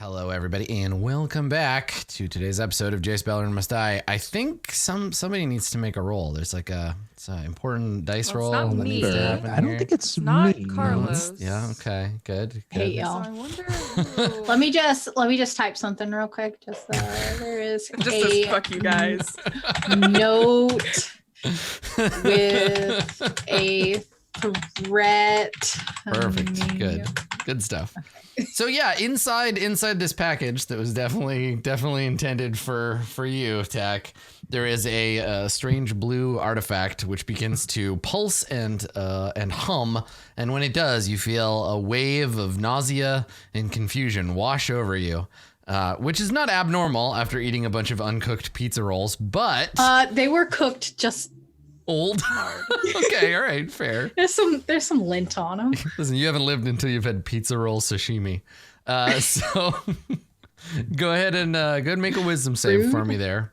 Hello, everybody, and welcome back to today's episode of Jace Beleren Must Die. I think somebody needs to make a roll. There's like it's an important dice roll. Not that me. needs to happen I don't here. think it's not me. Carlos. Yeah. Okay. Good. Hey, So y'all. I wonder. Who... Let me just type something real quick. Just there is It just says fuck you guys. note with a threat. Perfect. Good stuff. So yeah, inside this package that was definitely intended for you, Tack, there is a strange blue artifact which begins to pulse and hum, and when it does, you feel a wave of nausea and confusion wash over you, which is not abnormal after eating a bunch of uncooked pizza rolls, but They were cooked just old. Okay, all right, fair. there's some lint on them. Listen, you haven't lived until you've had pizza roll sashimi. So go ahead and make a wisdom save for me there.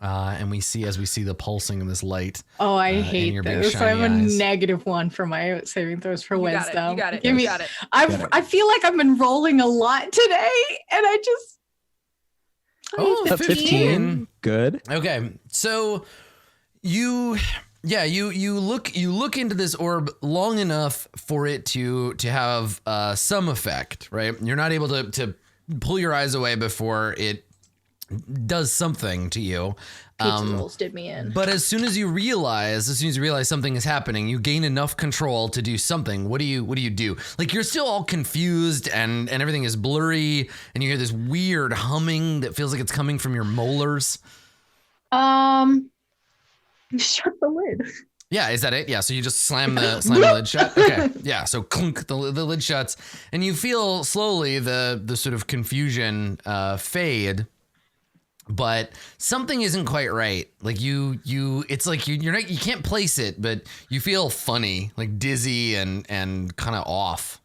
And we see the pulsing of this light. Oh, I and hate your big those. So I have a shiny eyes. -1 for my saving throws for You wisdom. got it. Give me. You got it. I feel like I've been rolling a lot today, and I just. Oh, 15. Good. Okay, so you look into this orb long enough for it to have some effect, right? You're not able to pull your eyes away before it does something to you. Pizza rolls did me in. But as soon as you realize something is happening, you gain enough control to do something. What do you do? Like, you're still all confused and everything is blurry, and you hear this weird humming that feels like it's coming from your molars. Shut the lid. Yeah, is that it? Yeah, so you just slam the lid shut. Okay, yeah, so clunk, the lid shuts, and you feel slowly the sort of confusion fade. But something isn't quite right. Like it's like you can't place it, but you feel funny, like dizzy and kind of off.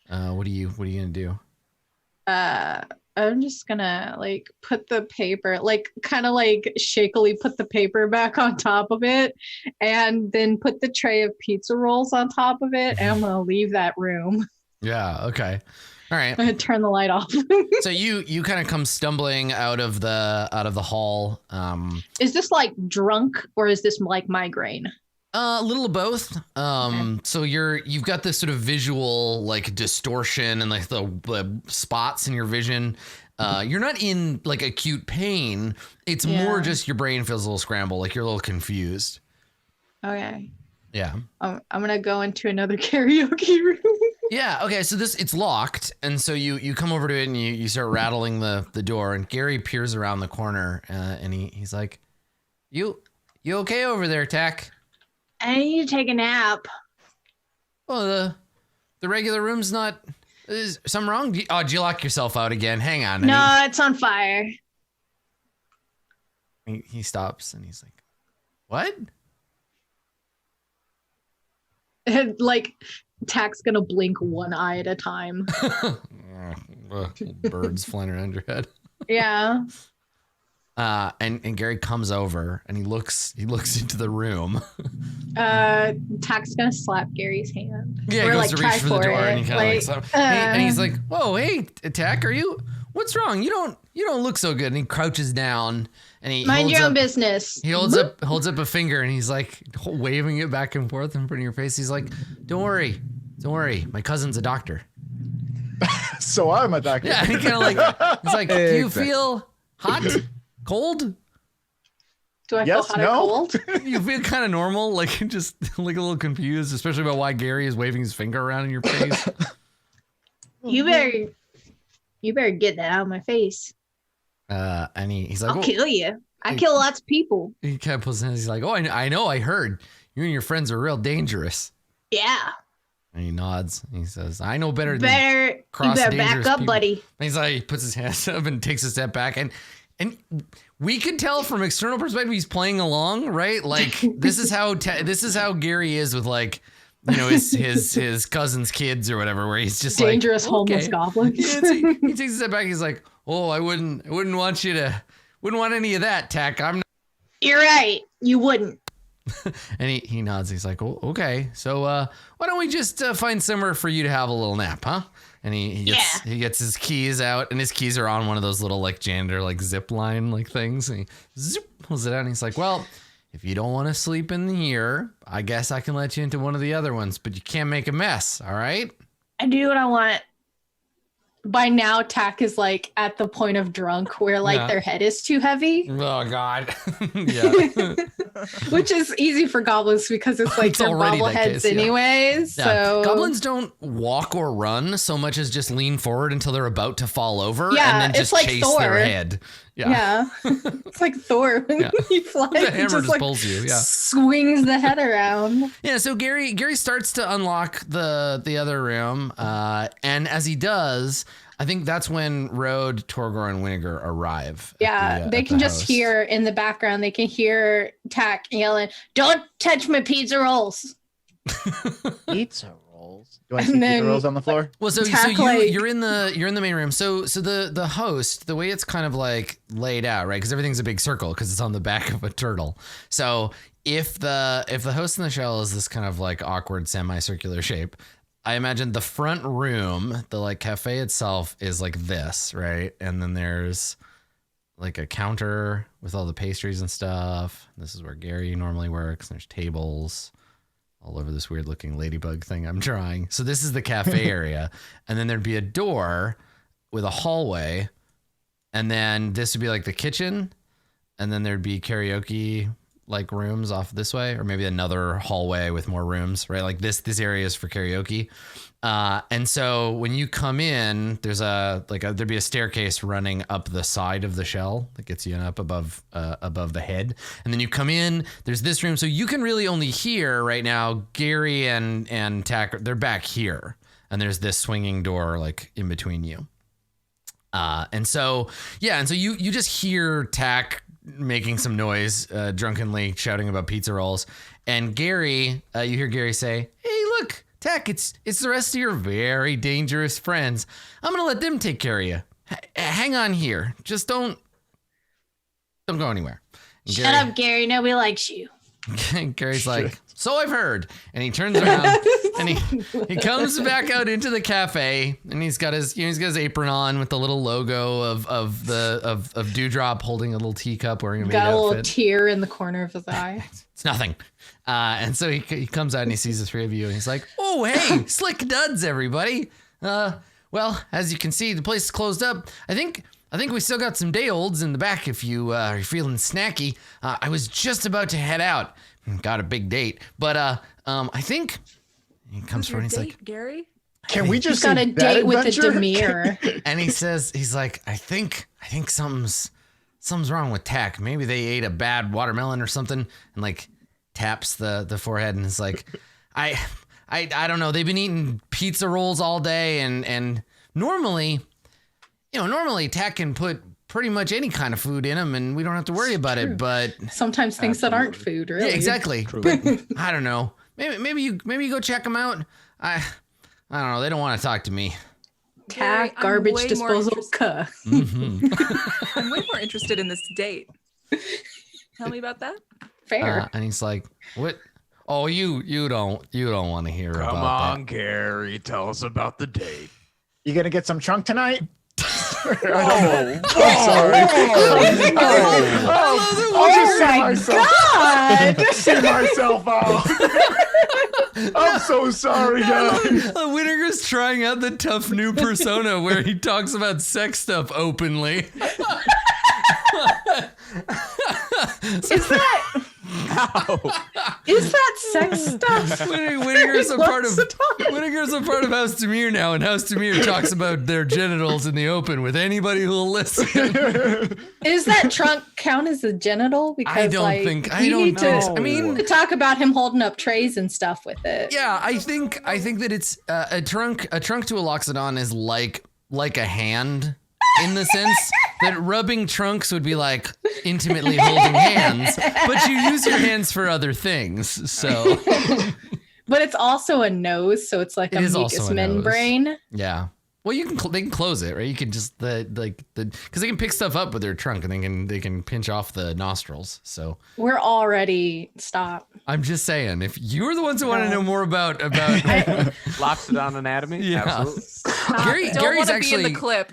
What are you gonna do? I'm just gonna put the paper, kind of shakily put the paper back on top of it, and then put the tray of pizza rolls on top of it, and I'm gonna leave that room. Yeah. Okay. All right. I'm gonna turn the light off. So you kind of come stumbling out of the hall. Is this drunk or is this migraine? A little of both. Okay. So you've got this sort of visual distortion and the spots in your vision. You're not in acute pain. It's more just your brain feels a little scrambled, like you're a little confused. Okay. Yeah. I'm gonna go into another karaoke room. Yeah. Okay. So it's locked, and so you come over to it and you start rattling the door, and Gary peers around the corner, and he's like, "You okay over there, Tack?" I need to take a nap. Well, the regular room's not. Is something wrong? Did you lock yourself out again? Hang on. No, it's on fire. He stops and he's like, "What?" And Tack's gonna blink one eye at a time. Birds flying around your head. Yeah. And Gary comes over and he looks into the room. Tack's gonna slap Gary's hand. Yeah, he or goes to reach for the door and he kind of like, and he's like, "Whoa, hey, Tack, what's wrong? You don't look so good." And he crouches down and he mind holds your own up, business. He holds up a finger and he's waving it back and forth in front of your face. He's like, Don't worry. My cousin's a doctor." So I'm a doctor. Yeah, he kind of he's like, "Do you feel hot? Cold?" Do I feel hot or cold? You feel kind of normal, just a little confused, especially about why Gary is waving his finger around in your face. You better get that out of my face. And he's like, I'll kill you. I kill lots of people. He kind of pulls his hands. He's like, "Oh, I know. I heard you and your friends are real dangerous." Yeah. And he nods. And he says, "I know better You better back up, buddy." And he's like, he puts his hands up and takes a step back, and we could tell from external perspective he's playing along, right? This is how Gary is with his cousin's kids or whatever, where he's just dangerous homeless goblins. Yeah, he takes a step back. He's like, "Oh, I wouldn't want any of that, Tack. I'm not." You're right. You wouldn't. And he nods. He's like, "Oh, okay. So why don't we just find somewhere for you to have a little nap, huh?" and he gets his keys out, and his keys are on one of those little like janitor like zip line like things, and he pulls it out, and he's like, well, if you don't want to sleep in here, I guess I can let you into one of the other ones, but you can't make a mess, all right? I do what I want. By now, Tack is like at the point of drunk where like their head is too heavy. Oh God. Yeah. Which is easy for goblins because it's like they're bobbleheads anyways. Yeah. So goblins don't walk or run so much as just lean forward until they're about to fall over and then just like chase Thor. their head. Yeah. It's like Thor when he flies. The hammer just like pulls you. Yeah. Swings the head around. Yeah. So Gary starts to unlock the other room, and as he does, I think that's when Rode, Torgor, and Winnegar arrive. Yeah, they can just hear in the background. They can hear Tack yelling, "Don't touch my pizza rolls!" Pizza rolls. Do I see pizza rolls on the floor? Well, so you're in the main room. So the host, the way it's kind of like laid out, right? Because everything's a big circle because it's on the back of a turtle. So if the host in the shell is this kind of like awkward semicircular shape, I imagine the front room, the like cafe itself is like this, right? And then there's like a counter with all the pastries and stuff. This is where Gary normally works. There's tables all over this weird looking ladybug thing I'm drawing. So this is the cafe area. And then there'd be a door with a hallway. And then this would be like the kitchen. And then there'd be karaoke like rooms off this way, or maybe another hallway with more rooms, right? Like this area is for karaoke. And so when you come in, there'd be a staircase running up the side of the shell that gets you up above the head. And then you come in, there's this room. So you can really only hear right now, Gary and Tack, they're back here. And there's this swinging door like in between you. And so you just hear Tack making some noise, drunkenly shouting about pizza rolls. And Gary, you hear Gary say, "Hey, look, Tack, it's the rest of your very dangerous friends. I'm going to let them take care of you. Hang on here. Just don't go anywhere." And Shut up, Gary. Nobody likes you. Gary's like, "So I've heard." And he turns around and he comes back out into the cafe, and he's got his apron on with the little logo of Dewdrop holding a little teacup, wearing a maid outfit. Got a little tear in the corner of his eye. It's nothing. And so he comes out and he sees the three of you, and he's like, "Oh, hey, slick duds, everybody. Well, as you can see, the place is closed up. I think we still got some day olds in the back if you are feeling snacky. I was just about to head out. Got a big date, but I think..." He comes forward and he's like, "Gary, can we just got a date with a Demir?" And he's like, I think something's wrong with Tack. Maybe they ate a bad watermelon or something." And like taps the forehead and is like, I don't know. They've been eating pizza rolls all day, and normally Tack can put pretty much any kind of food in them, and we don't have to worry about it. But sometimes things that aren't food, really. Yeah, exactly. But I don't know. Maybe you go check them out. I don't know. They don't want to talk to me. Tack, garbage disposal, cuh. Mm-hmm. I'm way more interested in this date. Tell me about that. Fair. And he's like, "What? Oh, you don't want to hear about that." Come on, Gary. Tell us about the date. You gonna get some chunk tonight? Oh, sorry. God! Just see myself out. I'm so sorry, guys. Winnegar's trying out the tough new persona where he talks about sex stuff openly. Is that sex stuff? Winnegar's a part of House Demir now, and House Demir talks about their genitals in the open with anybody who'll listen. Is that trunk count as a genital? Because I don't think so. I mean, to talk about him holding up trays and stuff with it. Yeah, I think that it's a trunk to a loxodon is like a hand, in the sense that rubbing trunks would be like intimately holding hands, but you use your hands for other things. So, but it's also a nose, so it's like a mucous membrane. Yeah. Well, they can close it, right? You can just because they can pick stuff up with their trunk and they can pinch off the nostrils. So We're already stop. I'm just saying, if you're the ones who want to know more about Loxodon anatomy. Yeah. Absolutely. I don't Gary's want to actually be in the clip.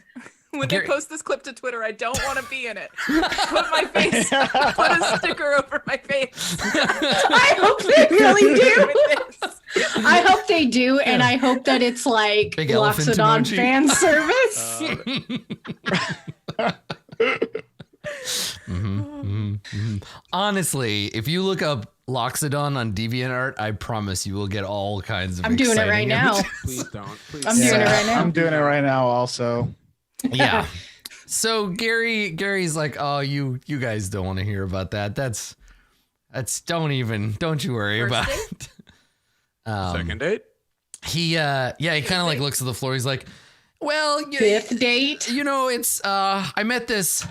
When Gary- they post this clip to Twitter, I don't want to be in it. Put my face, put a sticker over my face. I hope they really do. With this. I hope they do, and I hope that it's like Big elephant Loxodon emoji. fan service. Honestly, if you look up Loxodon on DeviantArt, I promise you will get all kinds of. I'm doing it exciting right now. images. Please don't. Please I'm doing it right now. I'm doing it right now also. Yeah. So Gary's like, oh, you guys don't want to hear about that. That's don't you worry First about date? it. Second date. He kind of like looks at the floor. He's like, well, Fifth date. you know, it's I met this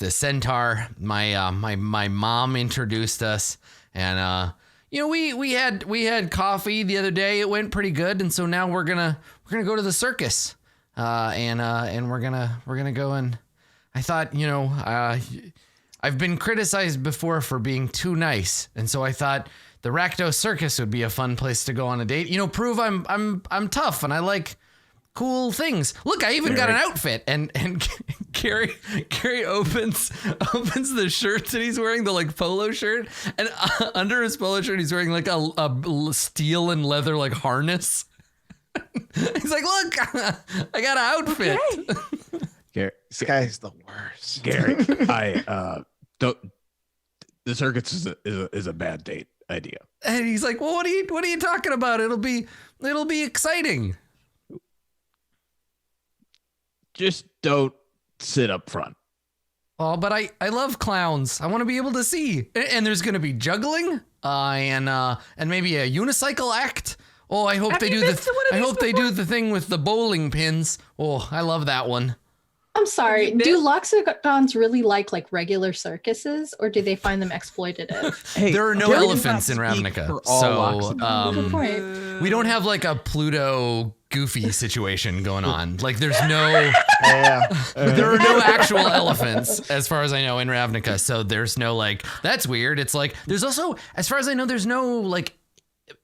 centaur. My mom introduced us, and we had coffee the other day. It went pretty good, and so now we're gonna go to the circus, and we're gonna go. And I thought, I've been criticized before for being too nice, and so I thought the Rakdos Circus would be a fun place to go on a date. Prove I'm tough and I like cool things. Look, I even got an outfit, and Gary opens the shirt that he's wearing, the like polo shirt, and under his polo shirt he's wearing like a steel and leather like harness. He's like, look, I got an outfit. Okay. Gary, This guy's the worst. Gary, I don't. The circus is a bad date idea. And he's like, well, what are you talking about? It'll be exciting. Just don't sit up front. Oh, but I love clowns. I want to be able to see. And there's going to be juggling, and maybe a unicycle act. Oh, I hope Have they you do been to one of I these hope they do the thing with the bowling pins. Oh, I love that one. I'm sorry. Have you Do Loxodons really like regular circuses, or do they find them exploitative? Hey, There are no Gary does elephants in not speak Ravnica, for all so Loxodons. Good point. we don't have like a Pluto Goofy situation going on. Like there's no Yeah. there are no actual elephants as far as I know in Ravnica, so there's no like that's weird. It's like there's also, as far as I know, there's no like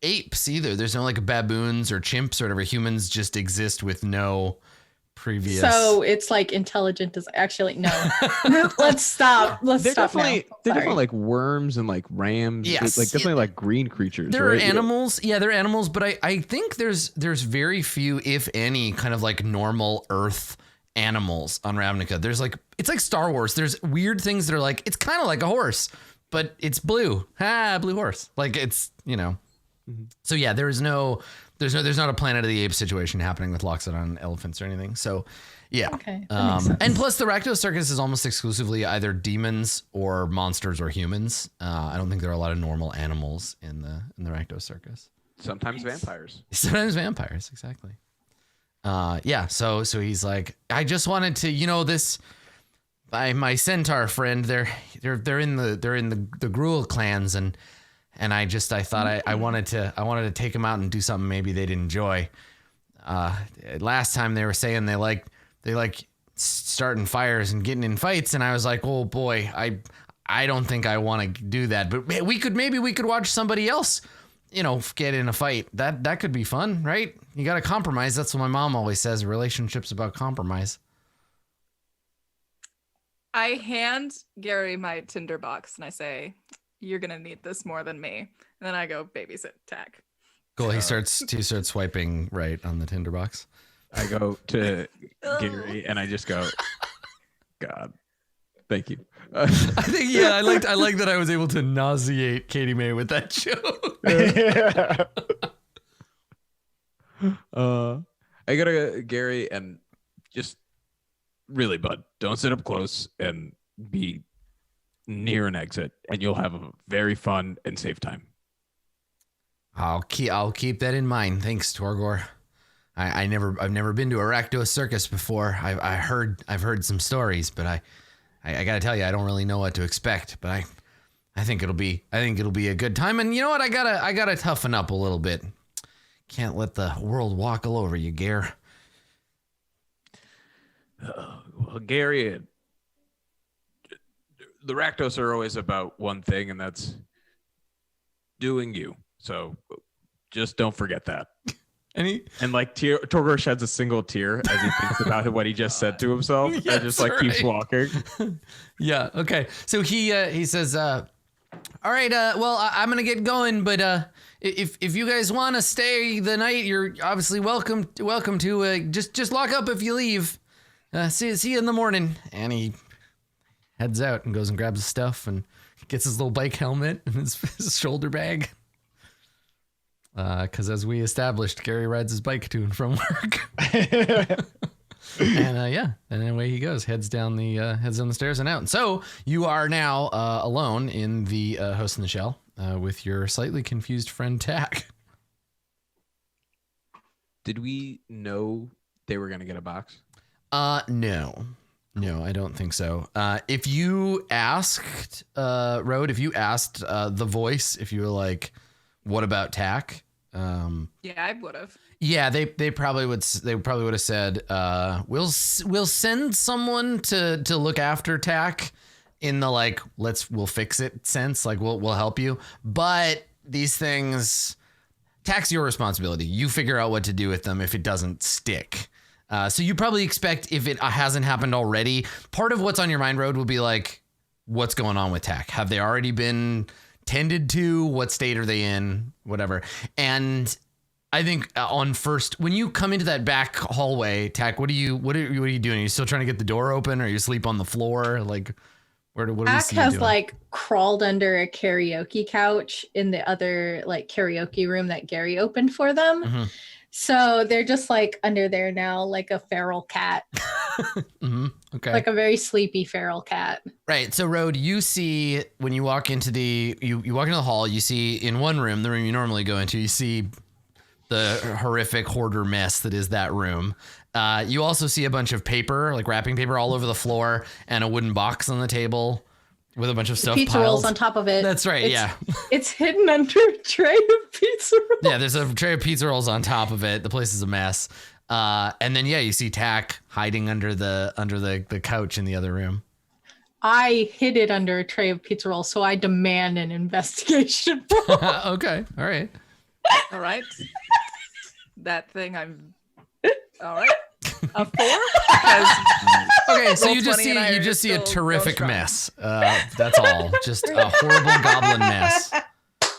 apes either. There's no like baboons or chimps or whatever. Humans just exist with no previous. So it's like intelligent as actually no. Let's stop. Let's They're stop now. definitely like worms and like rams. Yes. Like definitely like green creatures. There are right? animals. Yeah, they're animals, but I think there's very few, if any, kind of like normal Earth animals on Ravnica. There's like, it's like Star Wars. There's weird things that are like, it's kind of like a horse, but it's blue. Blue horse. Like it's, So yeah, there's not a Planet of the Apes situation happening with Loxodon elephants or anything. So yeah. Okay, that makes sense. And plus the Rakdos Circus is almost exclusively either demons or monsters or humans. I don't think there are a lot of normal animals in the Rakdos Circus. Sometimes vampires. Sometimes vampires, exactly. Yeah, so he's like, I just wanted to, this my centaur friend, they're in the Gruul clans, and I thought I wanted to take them out and do something maybe they'd enjoy. Last time they were saying they like starting fires and getting in fights, and I was like, oh boy, I don't think I want to do that, but we could watch somebody else, get in a fight. That could be fun, right? You got to compromise. That's what my mom always says. Relationships about compromise. I hand Gary my Tinder box and I say, you're going to need this more than me. And then I go babysit Tack. Cool. He starts swiping right on the Tinder box. I go to Gary and I just go, God, thank you. I think, yeah, I like that I was able to nauseate Katie May with that joke. Yeah. I go to Gary and just really, bud, don't sit up close and be near an exit, and you'll have a very fun and safe time. I'll keep that in mind. Thanks, Torgor. I've never been to a Rakdos Circus before. I've heard some stories, but I gotta tell you, I don't really know what to expect. But I think it'll be a good time. And you know what? I gotta toughen up a little bit. Can't let the world walk all over you, Gare. Well, Gary, the Rakdos are always about one thing, and that's doing you. So just don't forget that. And like Torgor sheds a single tear as he thinks about what he just said to himself, and just like keeps walking. Yeah. Okay. So he says, "All right. Well, I'm gonna get going, but if you guys want to stay the night, you're obviously welcome to. Just lock up if you leave. See you in the morning." And he heads out and goes and grabs his stuff and gets his little bike helmet and his shoulder bag. Because as we established, Gary rides his bike to and from work. And and away he goes, heads down the stairs and out. And so you are now alone in the Host in the Shell with your slightly confused friend Tack. Did we know they were going to get a box? No, I don't think so. If you asked Road, if you asked the voice, if you were like, "What about Tack?" Yeah, I would have. Yeah, they probably would. They probably would have said, "We'll send someone to look after Tack," in the like, we'll fix it sense. Like we'll help you. But these things, Tack's your responsibility. You figure out what to do with them if it doesn't stick. So you probably expect, if it hasn't happened already, part of what's on your mind, Road, will be like, what's going on with Tack? Have they already been tended to? What state are they in? Whatever. And I think when you come into that back hallway, Tack, what are you doing? Are you still trying to get the door open, or are you asleep on the floor? Like, what do we Tack see you has doing? like crawled under a karaoke couch in the other like karaoke room that Gary opened for them. Mm-hmm. So they're just like under there now, like a feral cat. Mm-hmm. Okay. Like a very sleepy feral cat. Right. So, Road, you see when you walk into you walk into the hall, you see in one room, the room you normally go into, you see the horrific hoarder mess that is that room. You also see a bunch of paper, like wrapping paper, all over the floor, and a wooden box on the table with a bunch of stuff Pizza piled. rolls on top of it. That's right. Yeah. It's hidden under a tray of pizza rolls. Yeah, there's a tray of pizza rolls on top of it. The place is a mess. And then you see Tack hiding under the couch in the other room. I hid it under a tray of pizza rolls, so I demand an investigation. Okay. All right. All right. That thing I'm. All right. A 4. Okay, so you Roll20 just see a still terrific going strong. mess. That's all. Just a horrible goblin mess.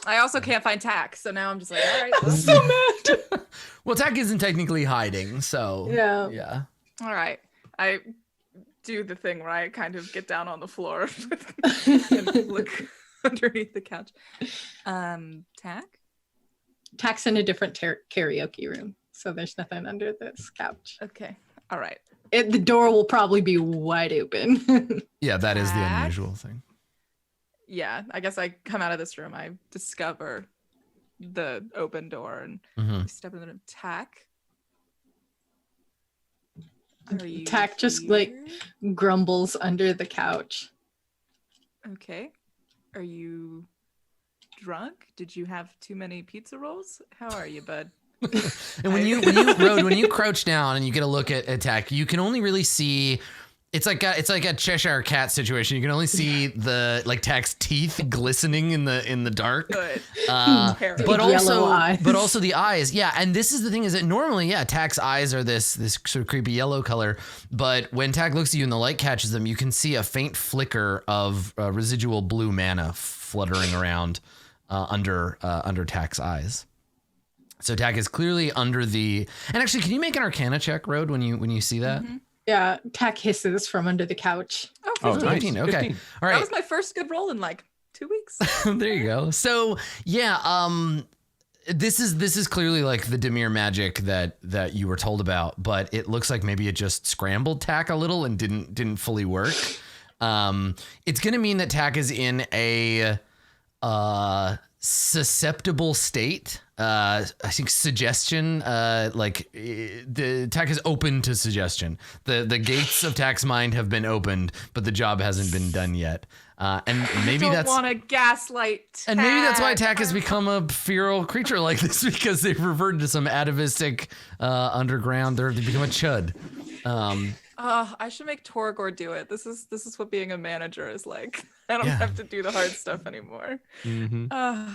I also can't find Tack, so now I'm just like, all right. I'm so mad. Well, Tack isn't technically hiding, so yeah. All right. I do the thing where I kind of get down on the floor and look underneath the couch. Tack? Tack's in a different karaoke room, so there's nothing under this couch. Okay. All right. The door will probably be wide open. Yeah, that is the Tack? unusual thing. Yeah, I guess I come out of this room. I discover the open door and Mm-hmm. I step in the room. Tack? Are you Tack just here? like grumbles under the couch. Okay. Are you drunk? Did you have too many pizza rolls? How are you, bud? And when you crouch down and you get a look at Tack, you can only really see. It's like a Cheshire Cat situation. You can only see the Tack's teeth glistening in the dark. Good. But Big yellow eyes. also the eyes. Yeah, and this is the thing: is that normally, Tack's eyes are this sort of creepy yellow color. But when Tack looks at you and the light catches them, you can see a faint flicker of residual blue mana fluttering around under Tack's eyes. So Tack is clearly under the. And actually, can you make an Arcana check, Road, when you see that? Mhm. Yeah, Tack hisses from under the couch. Oh, 15. nice. 15, okay. 15. All That right. was my first good roll in like 2 weeks. There you go. So this is clearly like the Dimir magic that you were told about, but it looks like maybe it just scrambled Tack a little and didn't fully work. It's gonna mean that Tack is in a susceptible state I think suggestion, the Tack is open to suggestion. The gates of Tack's mind have been opened, but the job hasn't been done yet. And maybe I don't that's want to gaslight Tack. and maybe that's why Tack has become a feral creature like this, because they've reverted to some atavistic underground. They've become a chud. I should make Torgor do it. This is what being a manager is like. I don't Yeah. have to do the hard stuff anymore. Mm-hmm.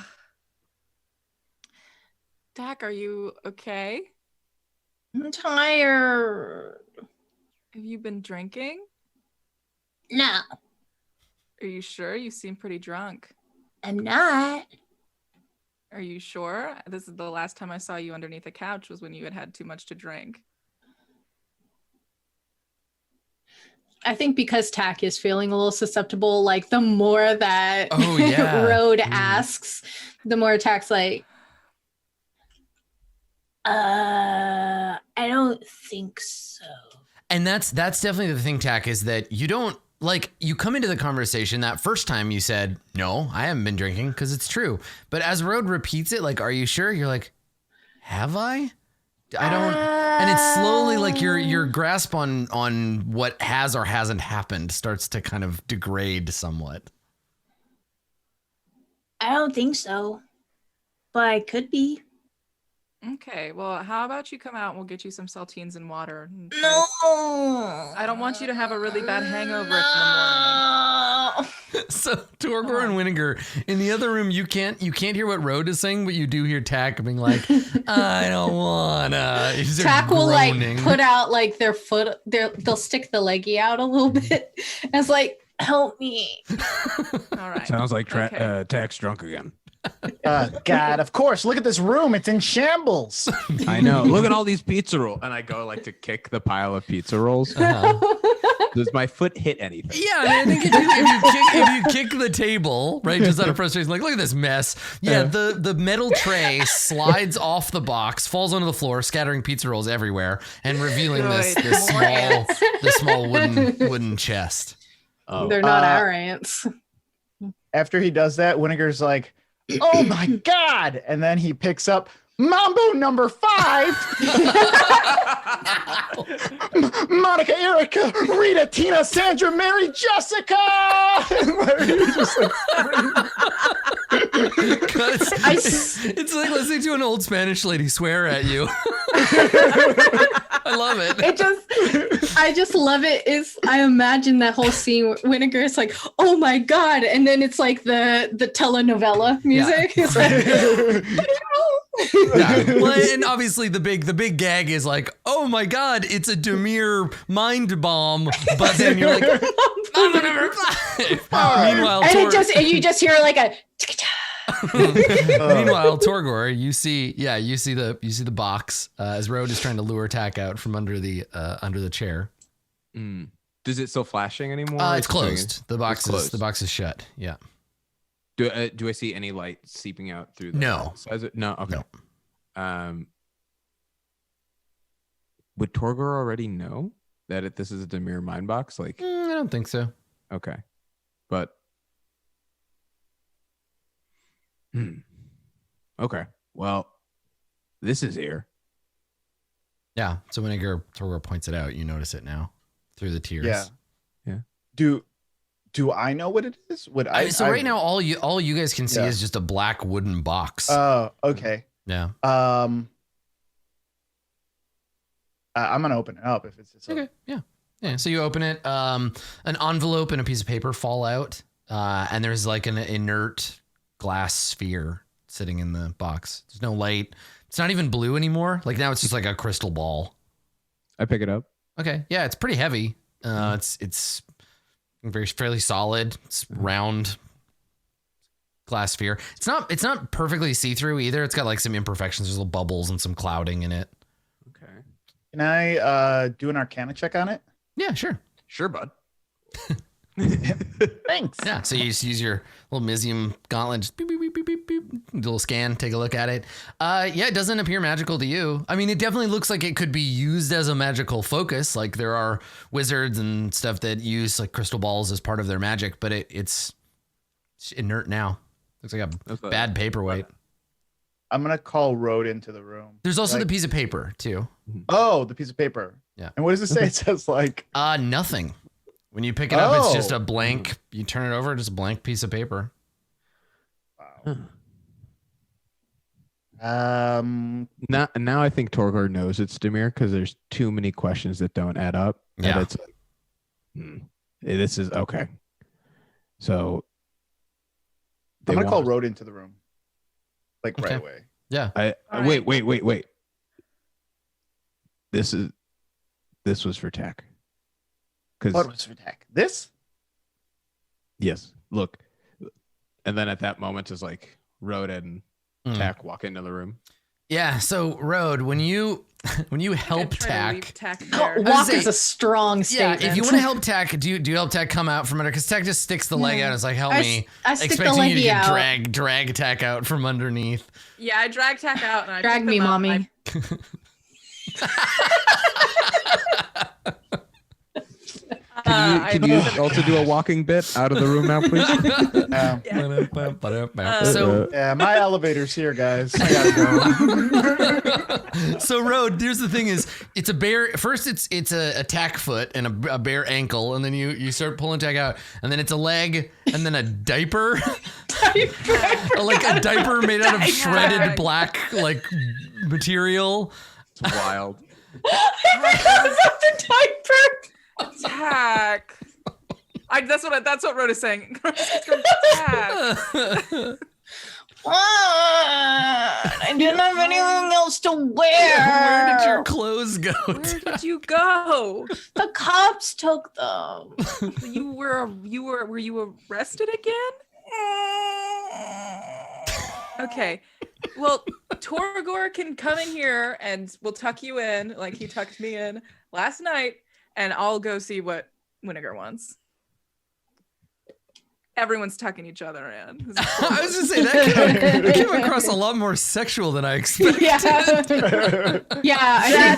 Tack, are you okay? I'm tired. Have you been drinking? No, Are you sure? You seem pretty drunk. I'm not. Are you sure? This is the last time I saw you underneath a couch was when you had too much to drink. I think because Tack is feeling a little susceptible, like the more that Oh, yeah. Road asks, the more Tack's like, I don't think so. And that's definitely the thing, Tack, is that you don't like, you come into the conversation that first time you said, no, I haven't been drinking, because it's true. But as Road repeats it, like, are you sure? You're like, have I? I don't. And it's slowly like your grasp on what has or hasn't happened starts to kind of degrade somewhat. I don't think so, but I could be. Okay, well, how about you come out and we'll get you some saltines and water. And try No, I don't want you to have a really bad hangover in the morning. So Torgor and Winnegar in the other room, you can't hear what Road is saying, but you do hear Tack being like, I don't wanna. Tack will groaning. like put out like their foot, they'll stick the leggy out a little bit. And it's like, help me. All right. Sounds like Okay. Tack's drunk again. God, of course. Look at this room. It's in shambles. I know. Look at all these pizza rolls. And I go like to kick the pile of pizza rolls. Does my foot hit anything? Yeah, I think if you kick the table, right, just out of frustration, like, look at this mess. Yeah, the metal tray slides off the box, falls onto the floor, scattering pizza rolls everywhere, and revealing this small wooden chest. Oh. they're not our ants. After he does that, Winnegar's like, oh my God. And then he picks up Mambo number 5. Monica, Erica, Rita, Tina, Sandra, Mary, Jessica. Just like, It's like listening to an old Spanish lady swear at you. I love it. I just love it. I imagine that whole scene where Winnegar is like, oh my God. And then it's like the telenovela music. It's like, Yeah. Well, and obviously the big gag is like, oh my God, it's a Demir mind bomb. But then you're like, Mambo number 5. Meanwhile, and you just hear like a Meanwhile, Torgor, you see the box as Road is trying to lure Tack out from under the chair. Mm. Is it still flashing anymore? It's closed. The box is shut. Yeah. Do I see any light seeping out through the No. No. Okay. No. Would Torgor already know that this is a Demir mind box? Like, I don't think so. okay, but okay. Well, this is here. Yeah. So when Torgor points it out, you notice it now through the tears. yeah. Yeah. Do I know what it is? Right now, all you guys can see is just a black wooden box. Oh, okay. Yeah. I'm gonna open it up if it's just Okay. Yeah. Yeah. So you open it. An envelope and a piece of paper fall out, and there's like an inert glass sphere sitting in the box. There's no light. It's not even blue anymore. Like now, it's just like a crystal ball. I pick it up. Okay. Yeah. It's pretty heavy. It's fairly solid. It's round glass sphere. It's not perfectly see-through either. It's got like some imperfections. There's little bubbles and some clouding in it. Okay. Can I do an Arcana check on it? Yeah, sure. Sure, bud. Thanks. Yeah. So you just use your little Mizium gauntlet, just beep, beep, beep, beep, beep, beep, do a little scan, take a look at it. Yeah, it doesn't appear magical to you. I mean, it definitely looks like it could be used as a magical focus. Like there are wizards and stuff that use like crystal balls as part of their magic, but it's inert now. Looks like a bad paperweight. I'm gonna call Road into the room. There's also Like- the piece of paper too. Oh, the piece of paper. Yeah. And what does it say? It says like. Nothing. When you pick it up, it's just Oh. a blank. You turn it over, just a blank piece of paper. Wow. Now I think Torgor knows it's Demir because there's too many questions that don't add up. Yeah. And it's like, this is okay. So I'm gonna call want- Road into the room. Like right Okay. away. Yeah. All Wait. This was for Tack. What Because was for attack? This? yes, look, and then at that moment is like Road and Mm. Tack walk into the room. Yeah. So, Road, when you help Try to leave Tack. Tack there. Walk say- is a strong Yeah, statement. if you want to help Tack, do you help Tack come out from under? Because Tack just sticks the leg out. And it's like, help me. I stick the Expecting you to leggy get out. drag Tack out from underneath. Yeah, I drag Tack out and I Drag pick me, them up, mommy. Can you also do a walking bit out of the room now, please? So, Yeah, my elevator's here, guys. I gotta go. so Road, here's the thing: is it's a bare. First, it's a Tack foot and a bare ankle, and then you start pulling Tack out, and then it's a leg, and then a diaper, like a diaper made out of shredded black like material. It's wild. the diaper. Tack. That's what Rhoda is saying. Tack. I didn't have anything else to wear. Where did your clothes go? Where did you go? The cops took them. Were you arrested again? Okay. Well, Torgor can come in here and we'll tuck you in like he tucked me in last night, and I'll go see what Winnegar wants. Everyone's tucking each other in. This is I was just saying that came across a lot more sexual than I expected. Yeah,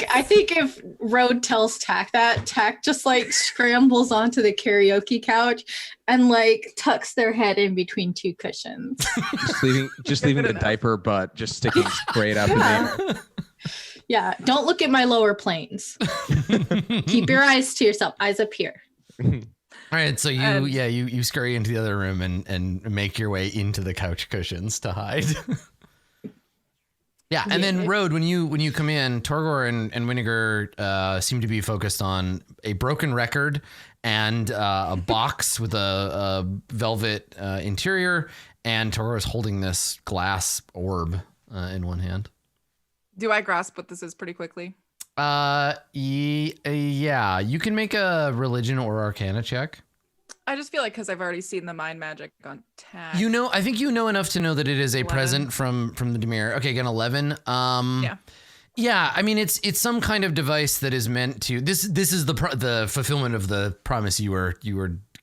I think if Road tells Tack that, Tack just like scrambles onto the karaoke couch and like tucks their head in between two cushions. Just leaving the diaper, but just sticking straight up in the air. Yeah, don't look at my lower planes. Keep your eyes to yourself. Eyes up here. All right, so you scurry into the other room and make your way into the couch cushions to hide. Yeah, and then Road, when you come in, Torgor and Winnegar seem to be focused on a broken record and a box with a velvet interior, and Torgor is holding this glass orb in one hand. Do I grasp what this is pretty quickly? Yeah, you can make a religion or arcana check. I just feel like because I've already seen the mind magic on Tack. I think you know enough to know that it is a 11. present from the Demir. Okay, again, 11. Yeah, I mean it's some kind of device that is meant to. This is the fulfillment of the promise you were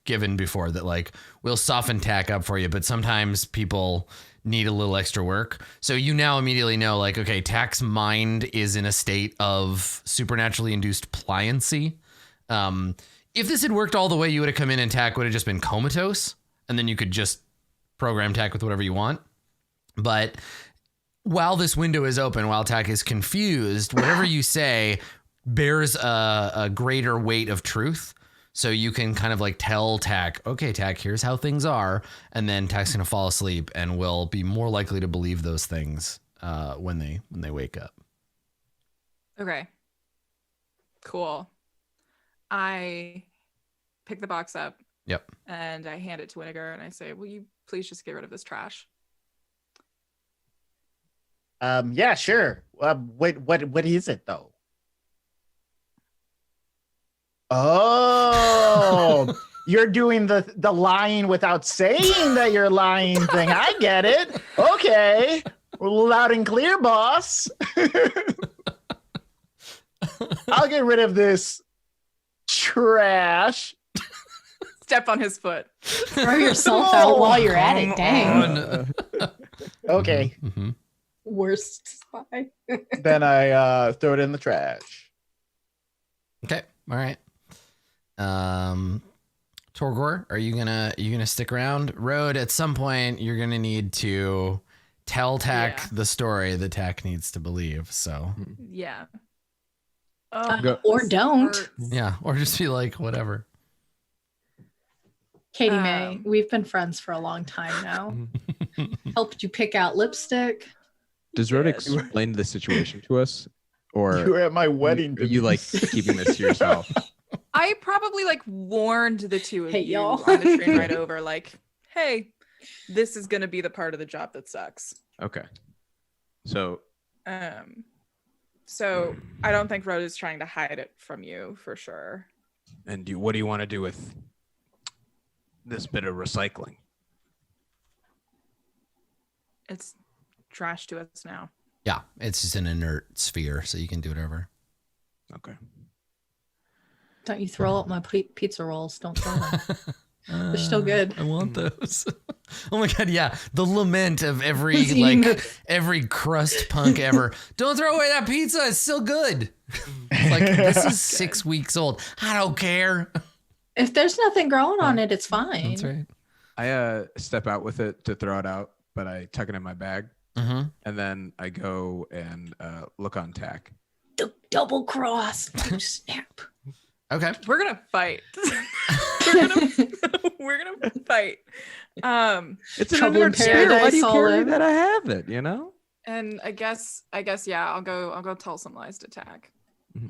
given before, that like we'll soften Tack up for you, but sometimes people need a little extra work. So you now immediately know, like, okay, Tack's mind is in a state of supernaturally induced pliancy. If this had worked all the way, you would have come in and Tack would have just been comatose, and then you could just program Tack with whatever you want. But while this window is open, while Tack is confused, whatever you say bears a greater weight of truth. So you can kind of like tell Tack, okay, Tack, here's how things are. And then Tack's going to fall asleep and will be more likely to believe those things when they wake up. Okay. Cool. I pick the box up. Yep. And I hand it to Winnegar and I say, will you please just get rid of this trash? Yeah, sure. Wait, what is it though? Oh, you're doing the lying without saying that you're lying thing. I get it. Okay. Loud and clear, boss. I'll get rid of this trash. Step on his foot. Throw yourself out while you're at it. Dang. Okay. Mm-hmm. Worst spy. Then I throw it in the trash. Okay. All right. Torgor, are you gonna stick around? Road, at some point you're gonna need to tell Tack Yeah. the story that Tack needs to believe. So Yeah. Or this don't. hurts. yeah, or just be like, whatever. Katie May, Um, we've been friends for a long time now. Helped you pick out lipstick. Does Rhoda did. explain the situation to us, You or were at my wedding. are you like Denise. keeping this to yourself? I probably like warned the two of Hey, you y'all. on the train ride over, like, hey, this is gonna be the part of the job that sucks. Okay. So So I don't think Rhoda's trying to hide it from you for sure. and what do you want to do with this bit of recycling? It's trash to us now. Yeah, it's just an inert sphere, so you can do whatever. Okay. Don't you throw up my pizza rolls. Don't throw them. They're still good. I want those. Oh my god, yeah. The lament of every Who's eating every crust punk ever. Don't throw away that pizza, it's still good. It's like, this is 6 weeks old. I don't care. If there's nothing growing on it, it's fine. That's right. I step out with it to throw it out, but I tuck it in my bag, Mm-hmm. and then I go and look on Tack. Double cross. Snap. Okay. We're gonna fight. we're gonna fight. It's an Trouble in inert sphere. Why do you paradise, care Olive. that I have it? You know. And I guess yeah, I'll go tell some lies to Tack.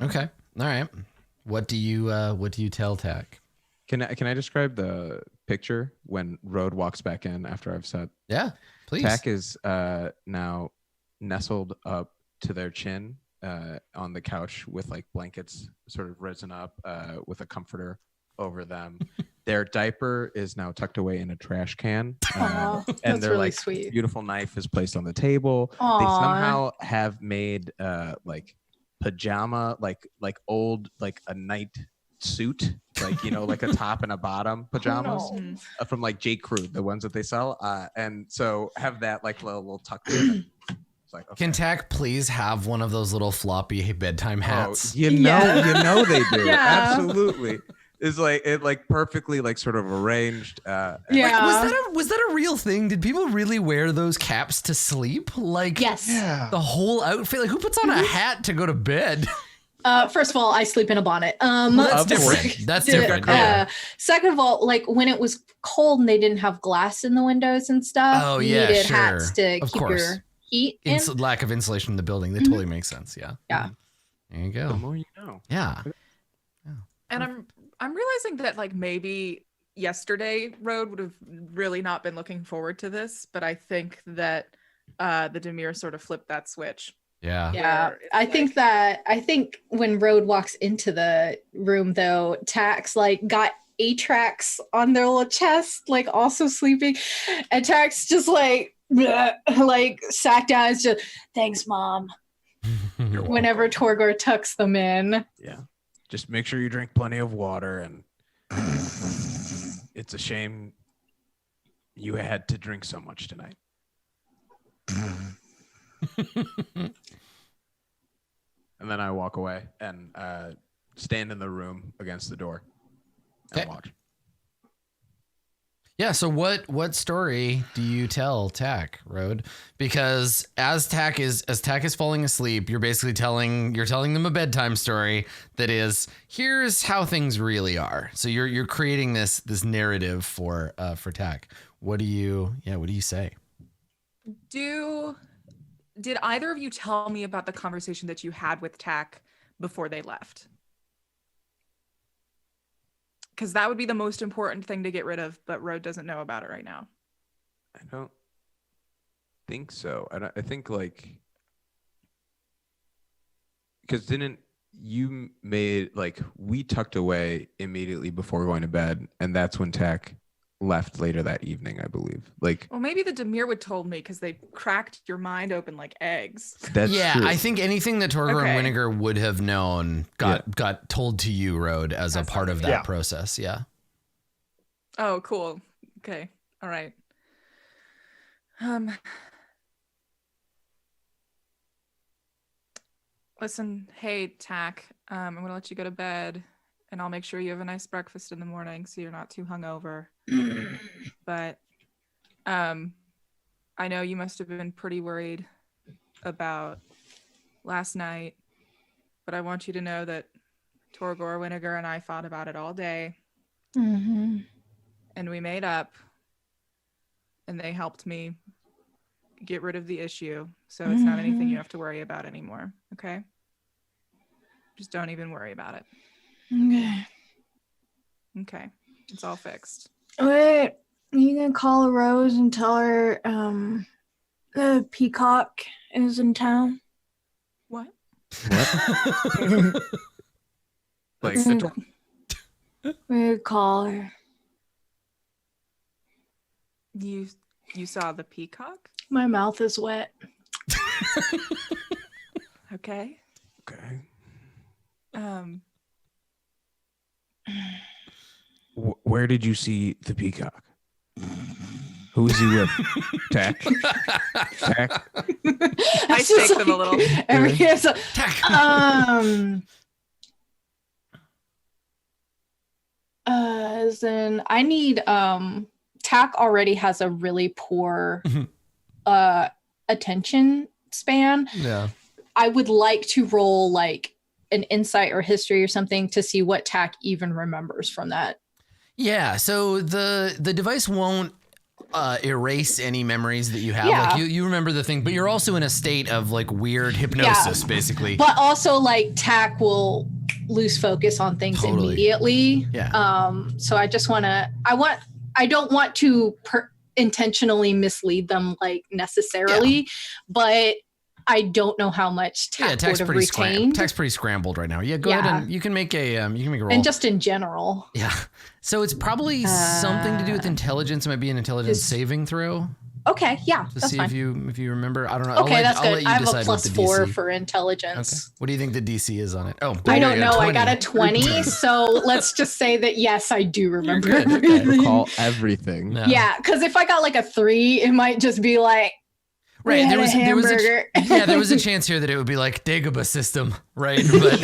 Okay. All right. What do you tell Tack? Can I describe the picture when Road walks back in after I've said Yeah, please. Tack is now nestled up to their chin on the couch with like blankets sort of risen up with a comforter over them. Their diaper is now tucked away in a trash can. Aw, And that's their really like sweet. beautiful knife is placed on the table. They Aw. somehow have made like pajama, like old, like a night suit, like, you know, like a top and a bottom pajamas no. from like J. Crew, the ones that they sell. And so have that like little tucked in. It's like, okay. Can Tack please have one of those little floppy bedtime hats? Oh, you Yeah. know they do. Yeah. Absolutely. It's like it like perfectly like sort of arranged. Yeah. Was that a real thing? Did people really wear those caps to sleep? Like, Yes. Yeah. the whole outfit? Like, who puts on a hat to go to bed? First of all, I sleep in a bonnet. Well, that's Of course. different. That's Uh, different. Yeah. Second of all, like when it was cold and they didn't have glass in the windows and stuff, Oh, you yeah, needed sure. hats to Of keep course. your heat in. Lack of insulation in the building. That totally makes sense. Yeah. Yeah. There you The go. more you know. Yeah. And I'm realizing that like maybe yesterday Road would have really not been looking forward to this, but I think that the Demir sort of flipped that switch. Yeah. Yeah, where it's I think when Road walks into the room though, Tax like got Atrax on their little chest, like also sleeping, and Tax just like bleh, like sat down and just thanks mom You're whenever Torgor tucks them in. Yeah. Just make sure you drink plenty of water, and it's a shame you had to drink so much tonight. And then I walk away and stand in the room against the door and Okay. watch. Yeah, so what story do you tell Tack, Road? Because as Tack is falling asleep, you're basically telling them a bedtime story that is, here's how things really are. So you're creating this narrative for Tack. What do you say? Did either of you tell me about the conversation that you had with Tack before they left? Because that would be the most important thing to get rid of, but Road doesn't know about it right now. I don't think so. I think like, because didn't you made like we tucked away immediately before going to bed, and that's when Tack left later that evening, I believe. Like Well, maybe the Demir would told me because they cracked your mind open like eggs. that's true. I think anything that Torgor Okay. and Winnegar would have known got told to you, Road, as That's a part of that Yeah. process. Yeah. Oh, cool. Okay. All right. Listen, hey, Tack, I'm gonna let you go to bed, and I'll make sure you have a nice breakfast in the morning so you're not too hungover. But I know you must have been pretty worried about last night, but I want you to know that Torgor, Winnegar, and I fought about it all day, Mm-hmm. and we made up, and they helped me get rid of the issue, so it's not anything you have to worry about anymore, okay? Just don't even worry about it. Okay. Okay, it's all fixed. Wait, are you gonna call Rose and tell her the peacock is in town? What? Like We're gonna call her. You saw the peacock? My mouth is wet. Okay. okay. Where did you see the peacock? Who is he with? Tack? Tack? I shake them a little. As in, I need Tack already has a really poor attention span. Yeah. I would like to roll like an insight or history or something to see what Tack even remembers from that. Yeah, so the device won't erase any memories that you have. Yeah. Like you remember the thing, but you're also in a state of like weird hypnosis, basically. But also like Tack will lose focus on things immediately. Yeah. So I just I don't want to intentionally mislead them like necessarily, but I don't know how much Tack would have retained. Tack's pretty scrambled right now. Yeah, go ahead and you can make a roll. And just in general. Yeah. So it's probably something to do with intelligence. It might be an intelligence saving throw. Okay, yeah, To that's see fine. if you remember. I don't know. Okay, that's I'll good. let you I have a decide what the +4 DC. for intelligence. Okay. What do you think the DC is on it? Oh, I don't you know. I 20. got a 20, so let's just say that yes, I do remember. Good, okay. everything. Recall everything. No. Yeah, because if I got like a 3, it might just be like Right, we there had was a there hamburger. was a chance here that it would be like Dagobah system, right? But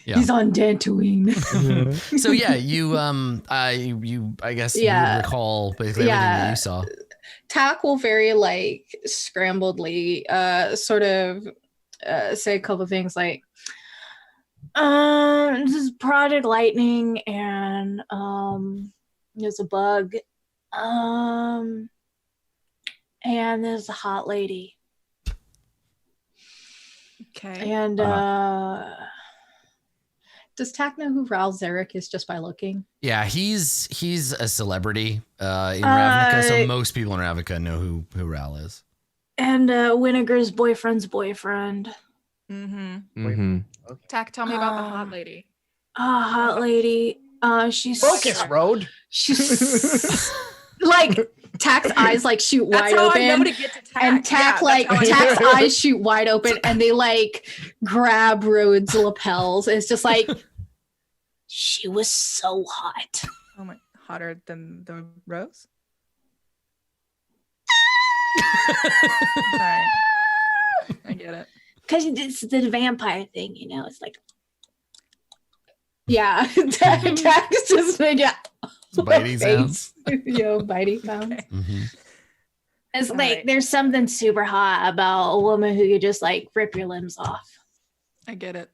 yeah. He's on Dantooine. So yeah, you I guess you would recall basically everything that you saw. Tack will very like scrambledly sort of say a couple things like this is Project Lightning and there's a bug and there's a hot lady Okay. and does Tack know who Ral Zarek is just by looking? Yeah, he's a celebrity in Ravnica, so most people in Ravnica know who Ral is. And Winnegar's boyfriend's boyfriend. Mm-hmm. Tack, tell me about the hot lady. Hot lady. She's Focus, Road. She's like Tack's eyes like shoot That's wide how open. I know to get to Tack. And Tack Tack's eyes shoot wide open and they like grab Rhodes' lapels. It's just like she was so hot. Oh my, hotter than the rose? Sorry. I get it. Because it's the vampire thing, you know. It's like Yeah. Tack's just like Bitey sounds. Yo, bitey sounds. Mm-hmm. it's All like right. there's something super hot about a woman who could just like rip your limbs off. I get it.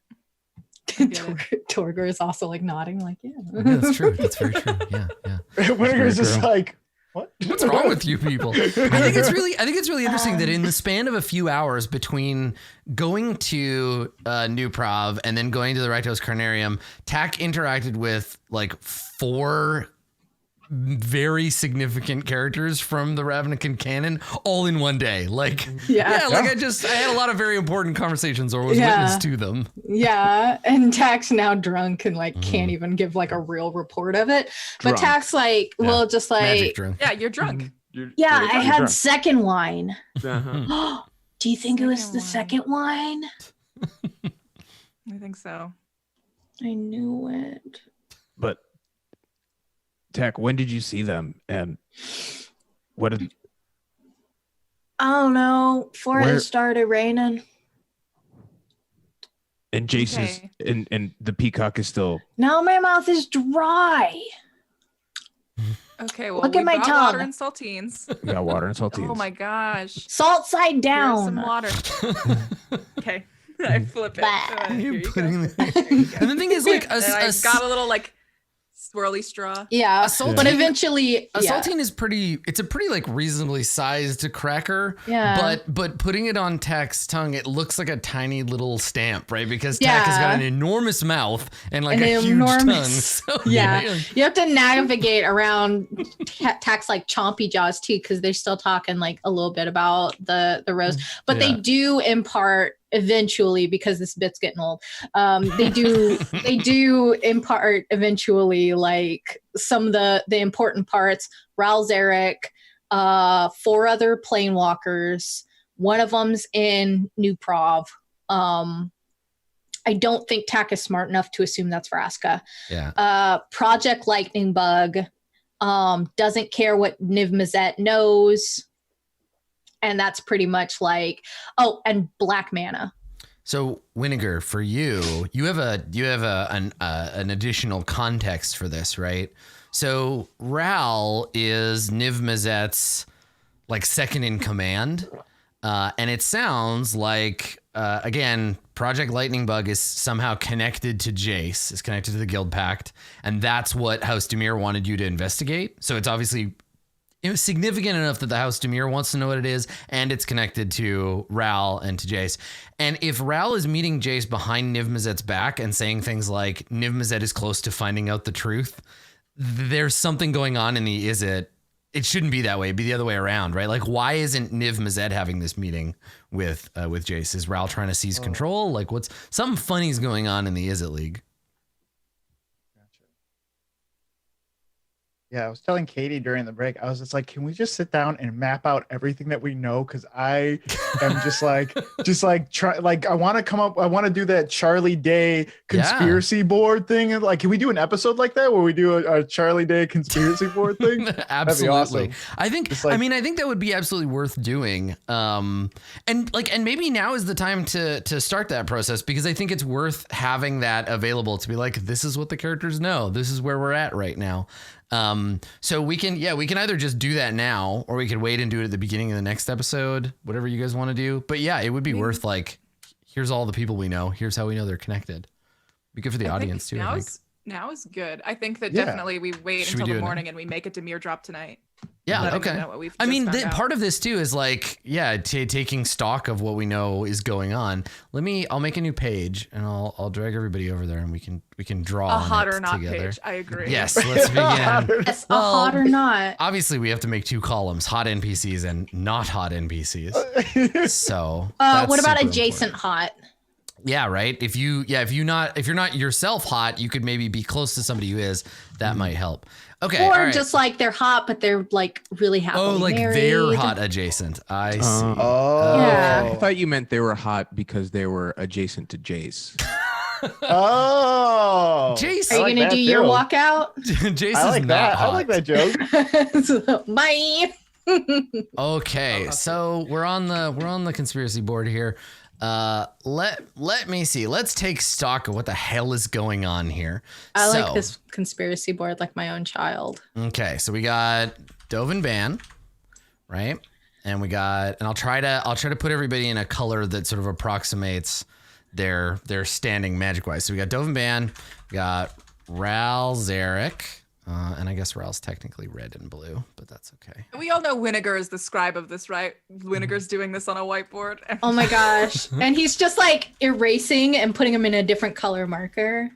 Torgor is also like nodding, like, yeah. Yeah, that's true. That's very true. Yeah, yeah. Winnegar's just girl. like, what? What's wrong with you people? I think it's really interesting that in the span of a few hours between going to New Prov and then going to the Rakdos Carnarium, Tack interacted with like 4 very significant characters from the Ravnican canon all in one day. Like, I had a lot of very important conversations or was witness to them. Yeah, and Tack's now drunk and like can't even give like a real report of it. But Drunk. Tack's like, well, just Magic like, drunk. Yeah, you're drunk. Yeah, I had second wine. Uh-huh. Do you think it was the Second second wine? I think so. I knew it. But Tack, when did you see them? And what did I don't know. Before Where- it started raining. and Jace Okay. is and the peacock is still Now my mouth is dry. Okay, well, Look at we my got tongue. water and saltines. We got water and saltines. Oh my gosh. Salt side Here's down. some water. Okay. I flip it. Bah. Here You're you go. putting There you go. And the thing is, like, And I got a little like swirly straw. Yeah, A saltine- but eventually, a yeah. saltine is it's a pretty like reasonably sized cracker. Yeah. But putting it on Tak's tongue, it looks like a tiny little stamp, right? Because Tak has got Yeah. an enormous mouth and like An a huge enormous- tongue. So, Yeah. You have to navigate around Tak's like chompy jaws too, because they're still talking like a little bit about the rose, but they Yeah. do impart eventually, because this bit's getting old. They do impart eventually like some of the important parts. Ral Zarek, 4 other planewalkers. One of them's in New Prov. I don't think Tak is smart enough to assume that's Vraska. Yeah. Project Lightning Bug doesn't care what Niv Mizzet knows. And that's pretty much like, oh, and Black Mana. So Winnegar, for you have an additional context for this, right? So Ral is Niv Mizzet's like second in command, and it sounds like again, Project Lightning Bug is somehow connected to Jace, is connected to the Guildpact, and that's what House Dimir wanted you to investigate. So it's obviously significant enough that the House Dimir wants to know what it is, and it's connected to Ral and to Jace. And if Ral is meeting Jace behind Niv Mizzet's back and saying things like Niv Mizzet is close to finding out the truth, there's something going on in the it shouldn't be that way. It'd be the other way around, right? Like, why isn't Niv Mizzet having this meeting with Jace? Is Ral trying to seize control? Like, something funny's going on in the Izzet League? Yeah, I was telling Katie during the break, I was just like, can we just sit down and map out everything that we know? Because I am I want to do that Charlie Day conspiracy board thing. And like, can we do an episode like that where we do a Charlie Day conspiracy board thing? Absolutely. Awesome. I think that would be absolutely worth doing. And maybe now is the time to start that process, because I think it's worth having that available to be like, this is what the characters know. This is where we're at right now. So we can either just do that now, or we could wait and do it at the beginning of the next episode, whatever you guys want to do. But yeah, it would be worth like, here's all the people we know. Here's how we know they're connected. Be good for the audience too. Now is good. I think that Yeah. definitely we wait Should we until do the it morning and we make a Demir drop tonight. Yeah. Letting Okay. them know what we've I just mean, found out. part of this too is like, taking stock of what we know is going on. I'll make a new page and I'll drag everybody over there and we can draw A on hot it or not together. page. I agree. Yes, let's begin. Yes, a hot or not. Obviously, we have to make 2 columns: hot NPCs and not hot NPCs. So, What about super adjacent important. hot? Yeah, right. If you're not yourself hot, you could maybe be close to somebody who is. That might help. Okay, Or all right. just like they're hot, but they're like really happily like married. they're hot adjacent. I see. Oh. Yeah. I thought you meant they were hot because they were adjacent to Jace. Oh. Jace, Are you I like gonna that do your too. walkout? Jace I like is not that. hot. I like that joke. Bye. Okay, so we're on the conspiracy board here. Let me see. Let's take stock of what the hell is going on here. I like this conspiracy board like my own child. Okay, so we got Dovin Ban, right? And I'll try to put everybody in a color that sort of approximates their standing magic wise. So we got Dovin Ban, we got Ral Zarek, and I guess Ral's technically red and blue, but that's okay. We all know Winnegar is the scribe of this, right? Winnegar's doing this on a whiteboard. Oh my gosh. And he's just like erasing and putting them in a different color marker.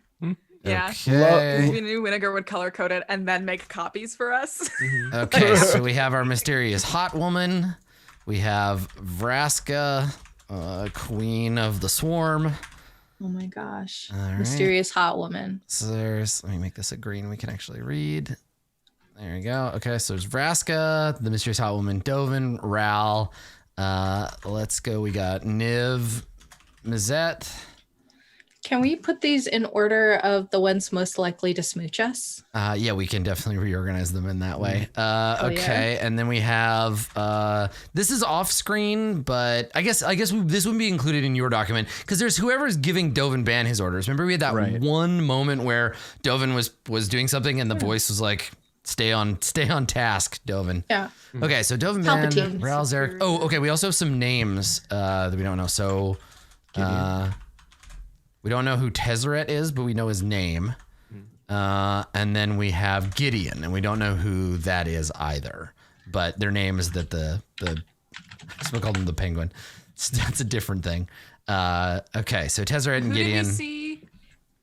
Yeah. Okay. We knew Winnegar would color code it and then make copies for us. Okay, so we have our mysterious hot woman. We have Vraska, queen of the swarm. Oh my gosh. All right. Mysterious hot woman. So let me make this a green we can actually read. There we go. Okay, so there's Vraska, the mysterious hot woman, Dovin, Ral. Let's go. We got Niv, Mizzet. Can we put these in order of the ones most likely to smooch us? Yeah, we can definitely reorganize them in that way. Oh, Okay, and then we have this is off screen, but I guess this wouldn't be included in your document because there's whoever's giving Dovin Ban his orders. Remember we had that Right. one moment where Dovin was doing something and the voice was like, Stay on task, Dovin. Yeah. Okay, so Dovin Band, Palpatine. Ral Zarek. Oh, okay. We also have some names that we don't know. So we don't know who Tezzeret is, but we know his name. And then we have Gideon, and we don't know who that is either. But their name is that someone called him the Penguin. That's a different thing. Okay, so Tezzeret and Gideon.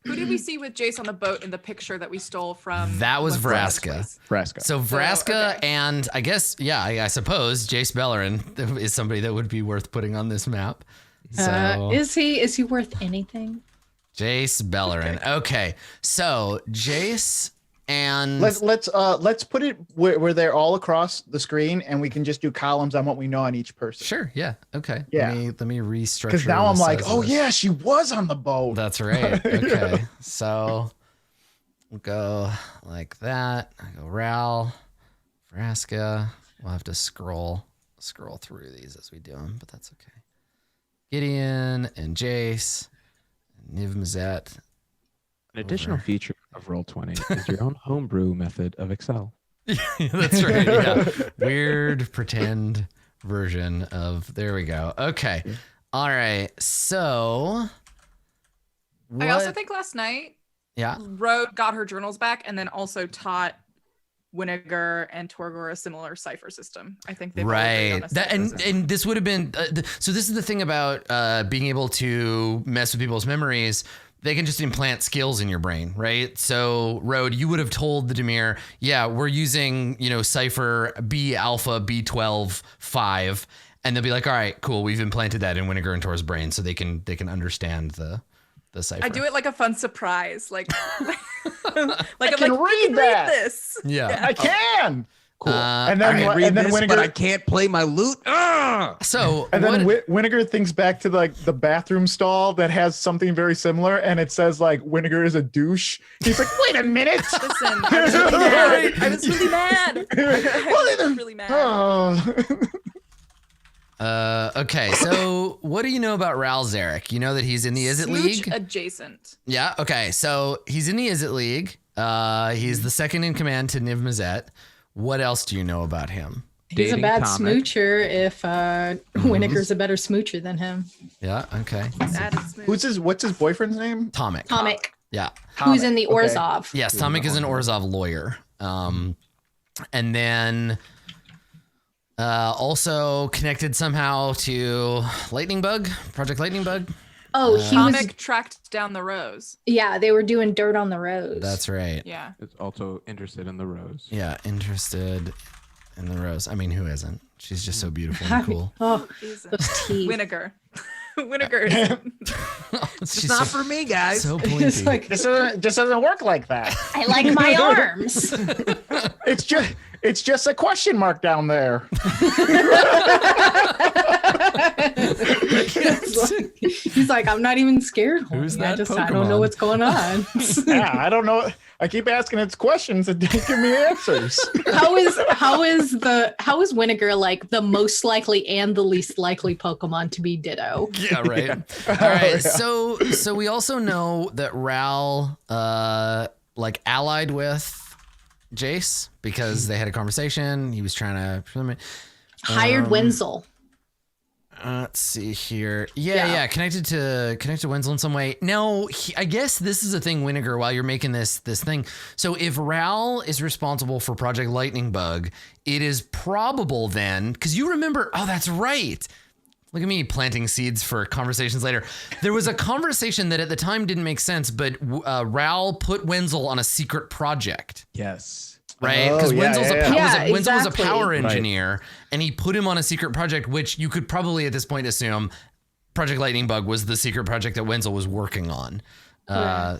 Who did we see with Jace on the boat in the picture that we stole from? That was Vraska. Vraska. So Vraska okay. and I guess, I suppose Jace Beleren is somebody that would be worth putting on this map. So Is he worth anything? Jace Beleren. Okay. So Jace and Let's put it where they're all across the screen, and we can just do columns on what we know on each person. Sure. Yeah. Okay. Yeah. Let me restructure. Because now I'm the like, size of oh this. yeah, she was on the boat. That's right. Okay. So we'll go like that. I go Ral, Vraska. We'll have to scroll through these as we do them, but that's okay. Gideon and Jace, Niv Mizzet. An additional feature of Roll20 is your own homebrew method of Excel. That's right. Yeah. Weird pretend version of. There we go. Okay. All right. So. I also think last night, Yeah. Road got her journals back and then also taught Winnegar and Torgor a similar cipher system. I think they've all agreed on Right. a cipher system. And this would have been. So this is the thing about being able to mess with people's memories. They can just implant skills in your brain, right? So, Road, you would have told the Dimir, yeah, we're using, cipher B alpha B12 5, and they'll be like, all right, cool, we've implanted that in Winnegar and Tor's brain, so they can understand the cipher. I do it like a fun surprise, like I I'm can like, read that. this. Yeah. I can. Cool. and I then can read and then this, Winnegar, but I can't play my lute. So, and then what, Winnegar thinks back to like the bathroom stall that has something very similar, and it says like Winnegar is a douche. He's like, wait a minute. Listen, I was really mad. I was really mad. I was really mad. Oh. okay, so what do you know about Ral Zarek? You know that he's in the Izzet Smooch League? adjacent. Yeah, okay, so he's in the Izzet League. He's the second in command to Niv Mizzet. What else do you know about him? He's a Dating bad comic. smoocher if Winnegar's a better smoocher than him. Yeah, okay. That is smooth. What's his boyfriend's name? Tomic. Tomic, Yeah. who's in the Okay. Orzhov. Yes, Tomic is an Orzhov lawyer. And then also connected somehow to Lightning Bug, Project Lightning Bug. Oh, he was. Comic tracked down the rose. Yeah, they were doing dirt on the rose. That's right. Yeah. It's also interested in the rose. Yeah, interested in the rose. I mean, who isn't? She's just so beautiful and cool. Oh, Isn't. those teeth. Vinegar. Vinegar is She's not so, for me, guys. so It's pointy. like, This just doesn't work like that. I like my arms. It's just a question mark down there. He's like, I'm not even scared. Who's homie. that I don't know Pokemon?" what's going on. Yeah, I don't know. I keep asking its questions and don't give me answers. how is Winnegar like the most likely and the least likely Pokemon to be Ditto? Yeah, right. Yeah. All right. Yeah. So we also know that Ral like allied with Jace because they had a conversation. He was trying to Hired Wenzel. let's see here. Yeah, connected to Wenzel in some way. Now, I guess this is a thing, Winnegar, while you're making this thing. So if Ral is responsible for Project Lightning Bug, it is probable then, because you remember, oh, that's right. Look at me planting seeds for conversations later. There was a conversation that at the time didn't make sense, but Ral put Wenzel on a secret project. Yes. Right, because Oh, yeah, Wenzel's yeah, yeah. Wenzel was a exactly. power Right. engineer, and he put him on a secret project, which you could probably at this point assume Project Lightning Bug was the secret project that Wenzel was working on.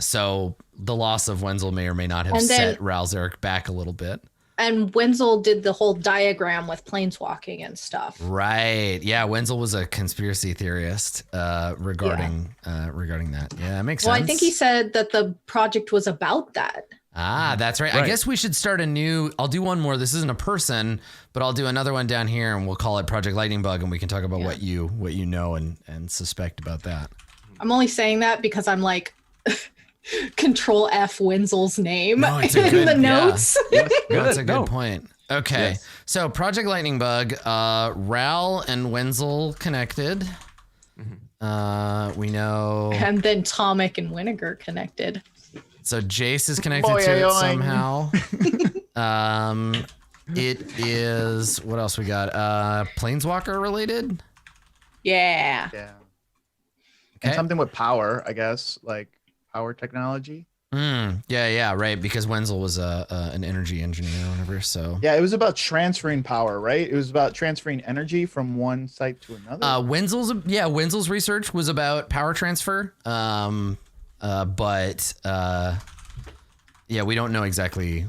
So the loss of Wenzel may or may not have And then- set Ral Zarek back a little bit. And Wenzel did the whole diagram with planeswalking and stuff. Right? Yeah, Wenzel was a conspiracy theorist regarding that. Yeah, that makes sense. Well, I think he said that the project was about that. Ah, that's right. I Right. guess we should start a new. I'll do one more. This isn't a person, but I'll do another one down here, and we'll call it Project Lightning Bug, and we can talk about what you know and suspect about that. I'm only saying that because I'm like, Control F Wenzel's name No, it's a in good- the yeah. notes. Yes, That's a good no. point. Okay. Yes. So Project Lightning Bug, Ral and Wenzel connected. We know. And then Tomic and Winnegar connected. So Jace is connected Boy, to it yoing. somehow. It is, what else we got? Planeswalker related? Yeah. Yeah. Okay. And something with power, I guess, like power technology. Yeah, right. Because Wenzel was an energy engineer or whatever. So Yeah, it was about transferring power, right? It was about transferring energy from one site to another. Wenzel's research was about power transfer. But we don't know exactly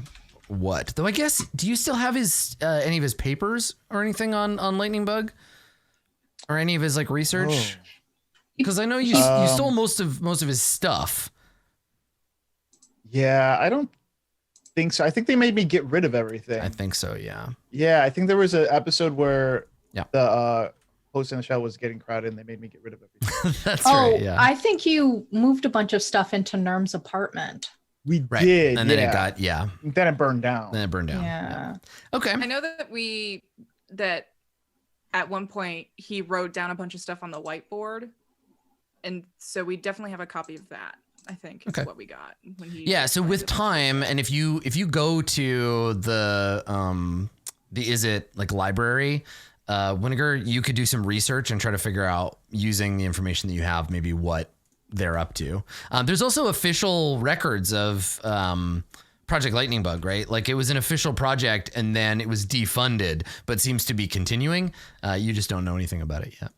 what. Though I guess, do you still have his any of his papers or anything on Lightning Bug, or any of his like research? Because I know you stole most of his stuff. Yeah, I don't think so. I think they made me get rid of everything. I think so. Yeah. Yeah, I think there was an episode where Yeah. the host in the show was getting crowded and they made me get rid of everything. That's Oh, right. Yeah. I think you moved a bunch of stuff into Nerm's apartment. We Right. did. And then yeah. it got Then it burned down. Then it burned down. Yeah. Okay. I know that at one point he wrote down a bunch of stuff on the whiteboard, and so we definitely have a copy of that. I think is Okay. what we got when he. Yeah. So with time, and if you go to the is it like library, Winnegar, you could do some research and try to figure out, using the information that you have, maybe what they're up to. There's also official records of Project Lightning Bug, right? Like it was an official project and then it was defunded, but seems to be continuing. You just don't know anything about it yet.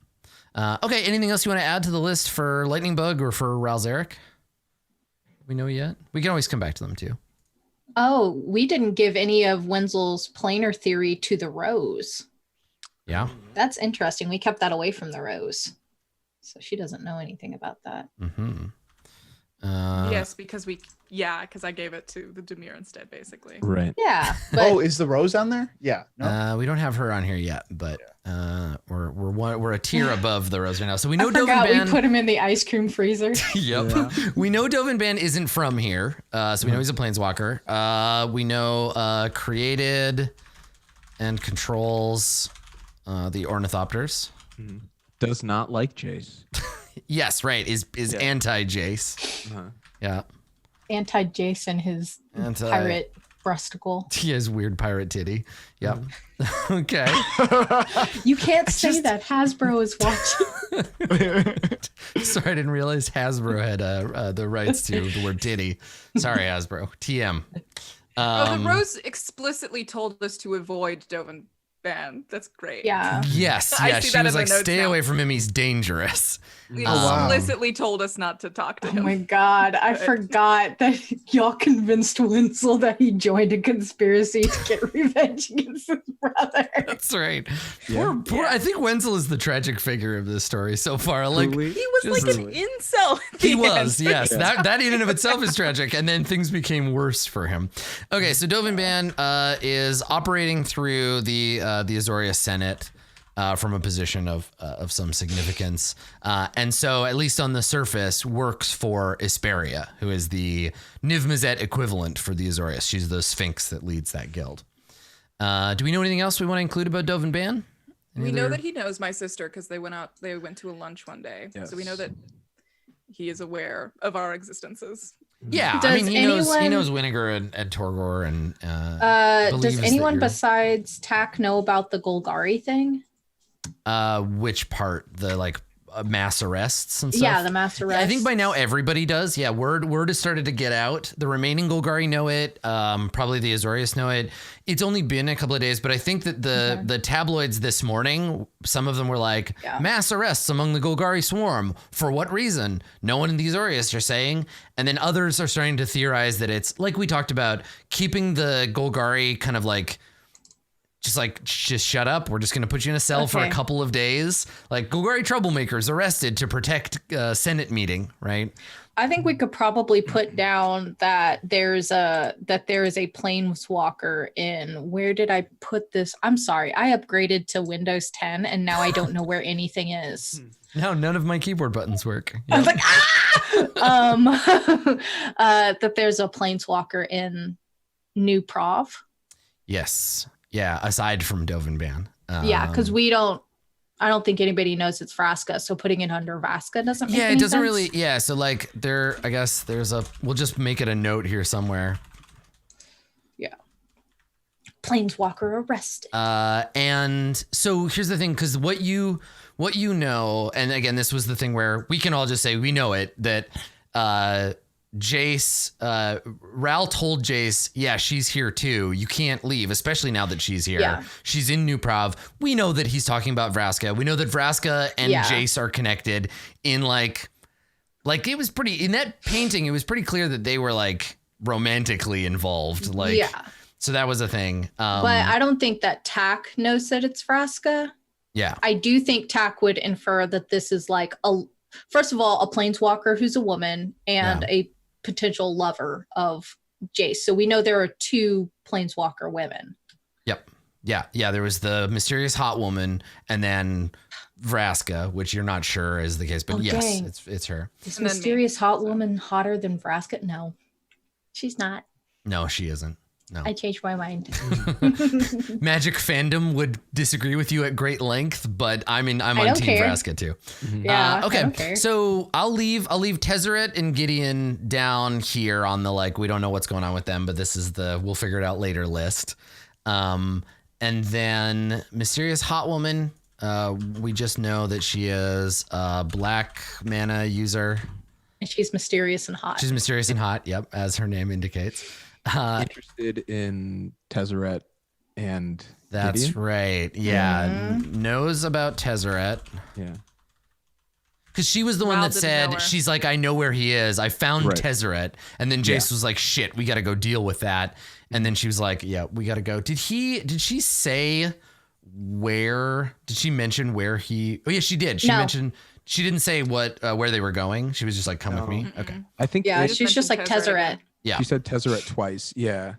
Okay, anything else you want to add to the list for Lightning Bug or for Ralzeric? We know yet? We can always come back to them too. Oh, we didn't give any of Wenzel's planar theory to the Rose. Yeah. That's interesting. We kept that away from the Rose. So she doesn't know anything about that. Mm-hmm. Yes, because I gave it to the Demir instead, basically. Right. Yeah. But Oh, is the Rose on there? Yeah. No. We don't have her on here yet, but we're a tier above the Rose right now. So we know I forgot we Dovinban. put him in the ice cream freezer. Yep. We know Dovinban isn't from here, so we know he's a planeswalker. We know created and controls the ornithopters. Does not like Jace. Yes, right. Is anti-Jace. Uh-huh. Yeah. Anti-Jason, his pirate brusticle. He has weird pirate titty. Yep. Okay. You can't say that. Hasbro is watching. Sorry, I didn't realize Hasbro had the rights to the word titty. Sorry, Hasbro. TM. The Rose explicitly told us to avoid Dovinban. That's great. Yeah. Yes, I yes. see She that was in the like, notes stay now. away from him. He's dangerous. They wow. explicitly told us not to talk to Oh him. my god, I forgot that y'all convinced Wenzel that he joined a conspiracy to get revenge against his brother. That's right. Yeah. Poor, I think Wenzel is the tragic figure of this story so far. Like Truly. He was Just like an incel. at the he was, end. yes. That in and of itself is tragic, and then things became worse for him. Okay, so Dovinban is operating through the Azoria Senate. From a position of some significance. And so, at least on the surface, works for Isperia, who is the Niv-Mizzet equivalent for the Azorius. She's the Sphinx that leads that guild. Do we know anything else we want to include about Dovinban? We know that he knows my sister because they went to a lunch one day. Yes. So we know that he is aware of our existences. Yeah, Does I mean, he knows anyone- Winnegar and Torgor and believes Does that anyone you're- besides Tak know about the Golgari thing? which part? The like mass arrests and stuff? Yeah, the mass arrest. I think by now everybody does. Yeah, word has started to get out. The remaining Golgari know it. Probably the Azorius know it. It's only been a couple of days, but I think that the tabloids this morning, some of them were like, mass arrests among the Golgari swarm. For what reason? No one in the Azorius are saying. And then others are starting to theorize that it's, like we talked about, keeping the Golgari kind of like, just shut up. We're just going to put you in a cell for a couple of days. Like Golgari troublemakers arrested to protect Senate meeting, right? I think we could probably put down that there is a planeswalker in, where did I put this? I'm sorry. I upgraded to Windows 10 and now I don't know where anything is. No, none of my keyboard buttons work. I was like, ah! that there's a planeswalker in New Prov. Yes. Yeah. Aside from Dovenban. Yeah, because I don't think anybody knows it's Vraska, so putting it under Vraska doesn't make any it doesn't sense. really. Yeah. So like I guess we'll just make it a note here somewhere. Yeah. Planeswalker arrested. And so here's the thing, because what you know, and again, this was the thing where we can all just say we know it, that Jace, Ral told Jace, yeah, she's here too. You can't leave, especially now that she's here. Yeah. She's in New Prov. We know that he's talking about Vraska. We know that Vraska and Jace are connected in like it was pretty, in that painting, it was pretty clear that they were like romantically involved. Like, so that was a thing. But I don't think that Tak knows that it's Vraska. Yeah. I do think Tak would infer that this is like first of all, a planeswalker who's a woman and a potential lover of Jace. So we know there are 2 planeswalker women. Yep. Yeah. Yeah. There was the mysterious hot woman and then Vraska, which you're not sure is the case, but yes, it's her. Is mysterious hot woman hotter than Vraska? No, she's not. No, she isn't. No. I changed my mind. Magic fandom would disagree with you at great length, but I'm on Team Vraska too. Yeah. Okay. I don't care. So I'll leave Tezzeret and Gideon down here on the we don't know what's going on with them, but this is we'll figure it out later list. And then mysterious hot woman. We just know that she is a black mana user. And she's mysterious and hot. She's mysterious and hot. Yep, as her name indicates. Interested in Tezzeret and that's Gideon? right. Yeah, knows about Tezzeret. Yeah, because she was the one that said, she's like, I know where he is. I found Tezzeret, and then Jace was like, shit, we got to go deal with that. And then she was like, yeah, we got to go. Did she say where? Did she mention where he? Oh yeah, she did. She mentioned. She didn't say where they were going. She was just like, come with me. Okay. I think. Yeah, she's just like Tezzeret. Yeah. She said Tezzeret twice. Yeah.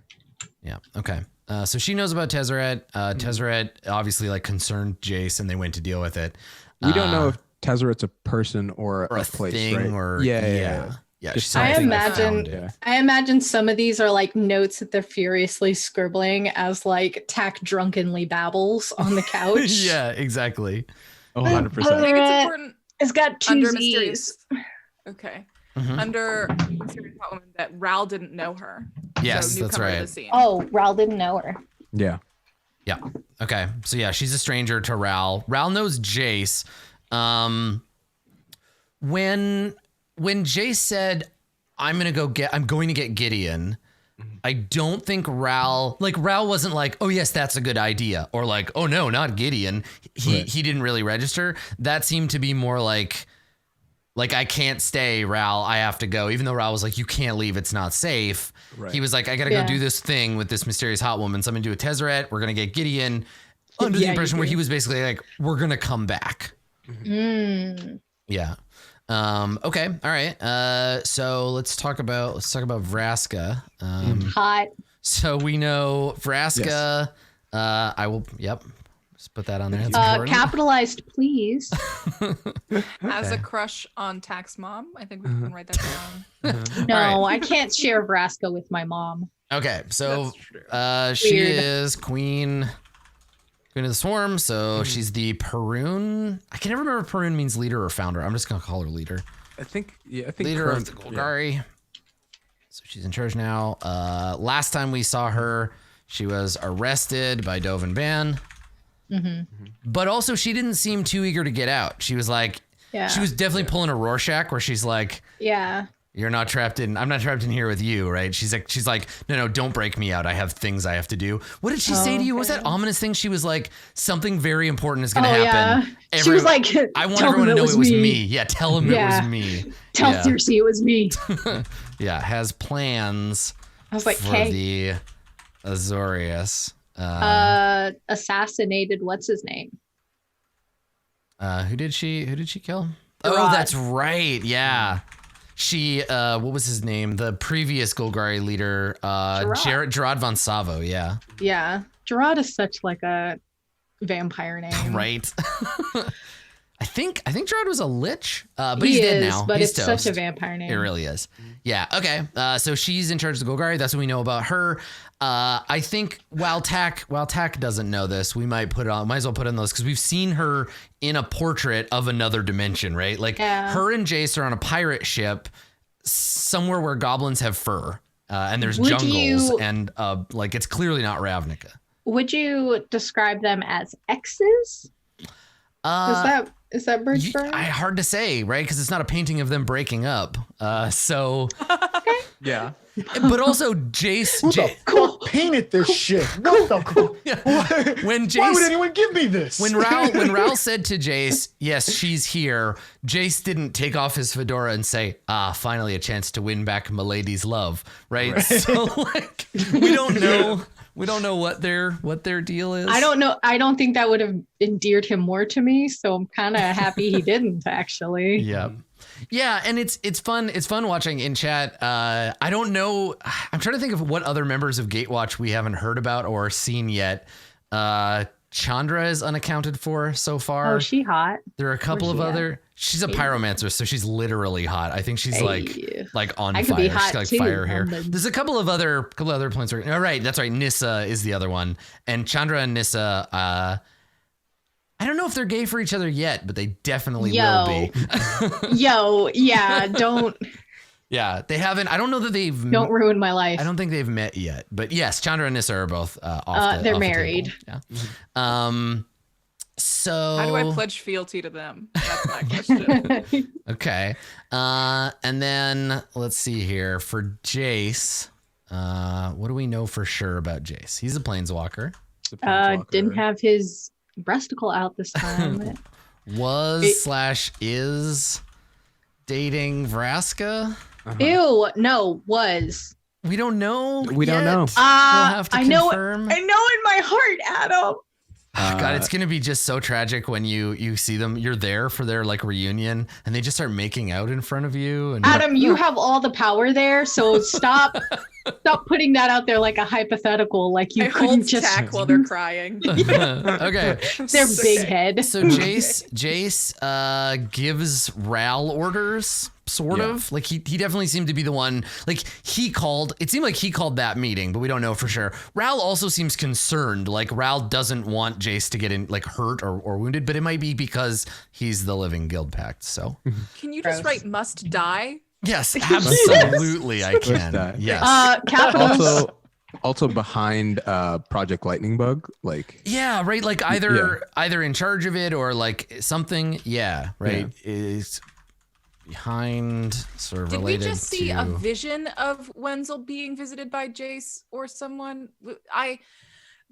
Yeah. Okay. So she knows about Tezzeret. Tezzeret obviously like concerned Jace, and they went to deal with it. We don't know if Tezzeret's a person or a place, thing, right? or Yeah. I imagine some of these are like notes that they're furiously scribbling as like Tak drunkenly babbles on the couch. Yeah, exactly. 100%. I think it's important. It's got 2 Under Z's. mysterious. Okay. Under mysterious hot woman that Ral didn't know her. Yes, so that's newcomer to right. the scene. Oh, Ral didn't know her. Yeah. Yeah. Okay. So yeah, she's a stranger to Ral. Ral knows Jace. When Jace said, I'm going to get Gideon, I don't think Ral wasn't like, oh yes, that's a good idea, or like, oh no, not Gideon. He didn't really register. That seemed to be more like I can't stay, Ral. I have to go. Even though Ral was like, you can't leave. It's not safe. Right. He was like, I got to go do this thing with this mysterious hot woman. So I'm going to do a Tezzeret. We're going to get Gideon. Under the impression where he was basically like, we're going to come back. Yeah. Okay. All right. So let's talk about Vraska. Hot. So we know Vraska. Yes. I will. Yep. Just put that on there. Capitalized, please. Has a crush on Tak's mom. I think we can write that down. No, I can't share Vraska with my mom. Okay. So she is Queen of the Swarm. So she's the Perun. I can never remember if Perun means leader or founder. I'm just gonna call her leader. I think leader of the Golgari. Yeah. So she's in charge now. Last time we saw her, she was arrested by Dovenban. But also she didn't seem too eager to get out. She was like, she was definitely pulling a Rorschach where she's like, I'm not trapped in here with you, right? She's like, no, don't break me out. I have things I have to do. What did she say to you? What was that ominous thing? She was like, something very important is going to happen. Yeah. She was like, I want everyone to know it was me. Yeah, tell him it was me. Tell Cersei it was me. Yeah, has plans I was like, for the Azorius. Assassinated, what's his name? Who did she kill? Gerard. Oh, that's right. Yeah. She, what was his name? The previous Golgari leader, Gerard von Savo. Yeah. Yeah. Gerard is such like a vampire name. Right. I think Gerard was a lich, but he he's dead is, now. but He's it's toast. such a vampire name. It really is. Yeah. Okay. So she's in charge of the Golgari. That's what we know about her. I think while Tack doesn't know this, we might as well put on those because we've seen her in a portrait of another dimension, right? Like her and Jace are on a pirate ship somewhere where goblins have fur, and there's jungles, and like it's clearly not Ravnica. Would you describe them as X's? Is that Bridgeburn? Hard to say, right? Because it's not a painting of them breaking up. So Yeah. but also Jace. Who the fuck painted this shit? What the fuck? Why would anyone give me this? When Raul said to Jace, yes, she's here, Jace didn't take off his fedora and say, finally a chance to win back Milady's love, right? So like we don't know what their deal is. I don't know. I don't think that would have endeared him more to me. So I'm kind of happy he didn't actually. Yeah. Yeah, and it's fun. It's fun watching in chat. I don't know. I'm trying to think of what other members of Gatewatch we haven't heard about or seen yet. Chandra is unaccounted for so far. Oh, she hot. There are a couple of other. She's a pyromancer, so she's literally hot. I think she's like on I fire. could be hot She's got like too, fire hair. but- There's a couple of other points. All right, that's right. Nissa is the other one, and Chandra and Nissa. I don't know if they're gay for each other yet, but they definitely will be. Yeah, don't They haven't. I don't know that they've. don't ruin my life. I don't think they've met yet, but yes, Chandra and Nissa are both off the they're off the married. table. Yeah. So How do I pledge fealty to them? That's my question. Okay. And then let's see here for Jace. What do we know for sure about Jace? He's a planeswalker. Didn't have his breasticle out this time. Is dating Vraska. Ew, no, was. We don't know. We don't know. Have to I know. confirm. I know in my heart, Adam. God, it's gonna be just so tragic when you see them. You're there for their like reunion, and they just start making out in front of you. And Adam, you have all the power there, so stop putting that out there like a hyphthetical. Like you I couldn't hold just Tack while they're crying. Okay. their big head. So Jace gives Ral orders, sort of. Like he definitely seemed to be the one. Like it seemed like he called that meeting, but we don't know for sure. Ral also seems concerned. Like Ral doesn't want Jace to get in like hurt or wounded, but it might be because he's the living Guildpact. So Can you just write "must die"? yes, absolutely, I can. that. Yes. Capitals. Also behind Project Lightning Bug, like Yeah, right. Like either in charge of it or like something. Yeah, right. Is behind sort of Did we related just see to a vision of Wenzel being visited by Jace or someone?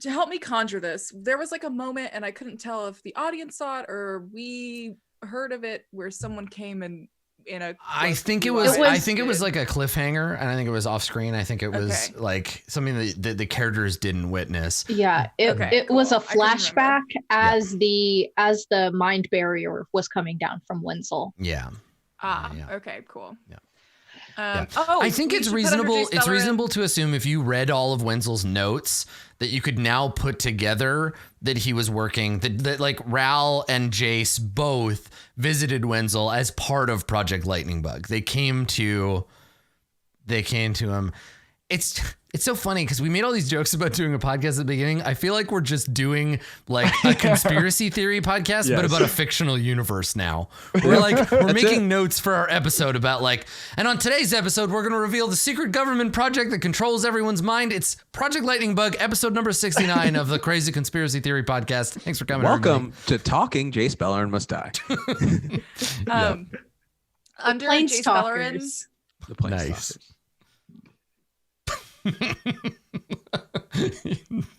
To help me conjure this, there was like a moment, and I couldn't tell if the audience saw it or we heard of it, where someone came and in a. I think it was like a cliffhanger, and I think it was off screen. I think it was like something that the characters didn't witness. Yeah, it was a cool. I can flashback as the mind barrier was coming down from Wenzel. Yeah. Okay, cool. Yeah. I think it's reasonable. It's reasonable to assume if you read all of Wenzel's notes that you could now put together that he was working that like Ral and Jace both visited Wenzel as part of Project Lightning Bug. They came to him. It's so funny because we made all these jokes about doing a podcast at the beginning. I feel like we're just doing like a conspiracy theory podcast, but about a fictional universe now. We're making notes for our episode about like, and on today's episode, we're going to reveal the secret government project that controls everyone's mind. It's Project Lightning Bug, episode number 69 of the Crazy Conspiracy Theory podcast. Thanks for coming. Welcome to Talking Jace Beleren Must Die. Under Jace Beleren. The Planeswalkers. Nice.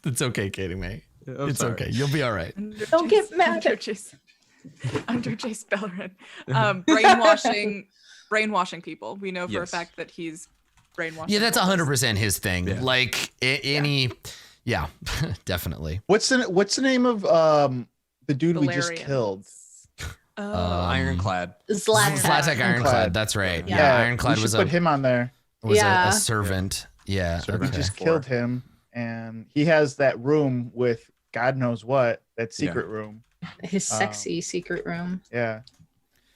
It's okay, Katie May. It's okay. You'll be all right. Don't get mad. Under Jace Beleren. Brainwashing people. We know for a fact that he's brainwashing. Yeah, that's 100% his thing. Yeah. Like yeah, definitely. What's the name of the dude we just killed? Ironclad. Zlatak Ironclad. That's right. Yeah, Ironclad we should put him on there. was a servant. Yeah. We just killed him, and he has that room with God knows what, that secret room. His sexy secret room. Yeah.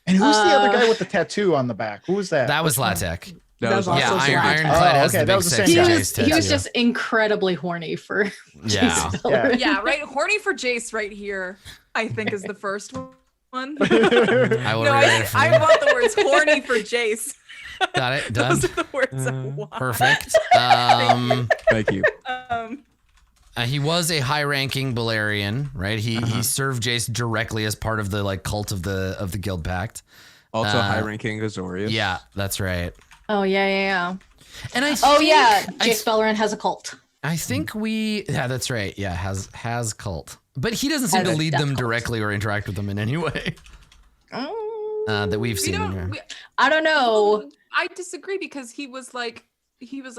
And who's the other guy with the tattoo on the back? Who was that? That was Latek. That was also Yeah, Zlatek. Ironclad has okay, the that big was the same sexy guy. Jace He was tattoo. just incredibly horny for Yeah. Jace Beleren. Yeah, right. Horny for Jace right here, I think is the first one. I will No, rewrite it for I you. want the words horny for Jace. Got it. Done. Those are the words I want. Perfect. Thank you. He was a high-ranking Belerian, right? He served Jace directly as part of the like cult of the Guildpact. Also high-ranking Azorius. Yeah, that's right. Oh yeah. And I Oh think, yeah, Jace Beleren has a cult. I think that's right. Yeah, has cult, but he doesn't seem Has to a lead death them cult. directly or interact with them in any way that we've We seen. don't. I don't know. I disagree because he was like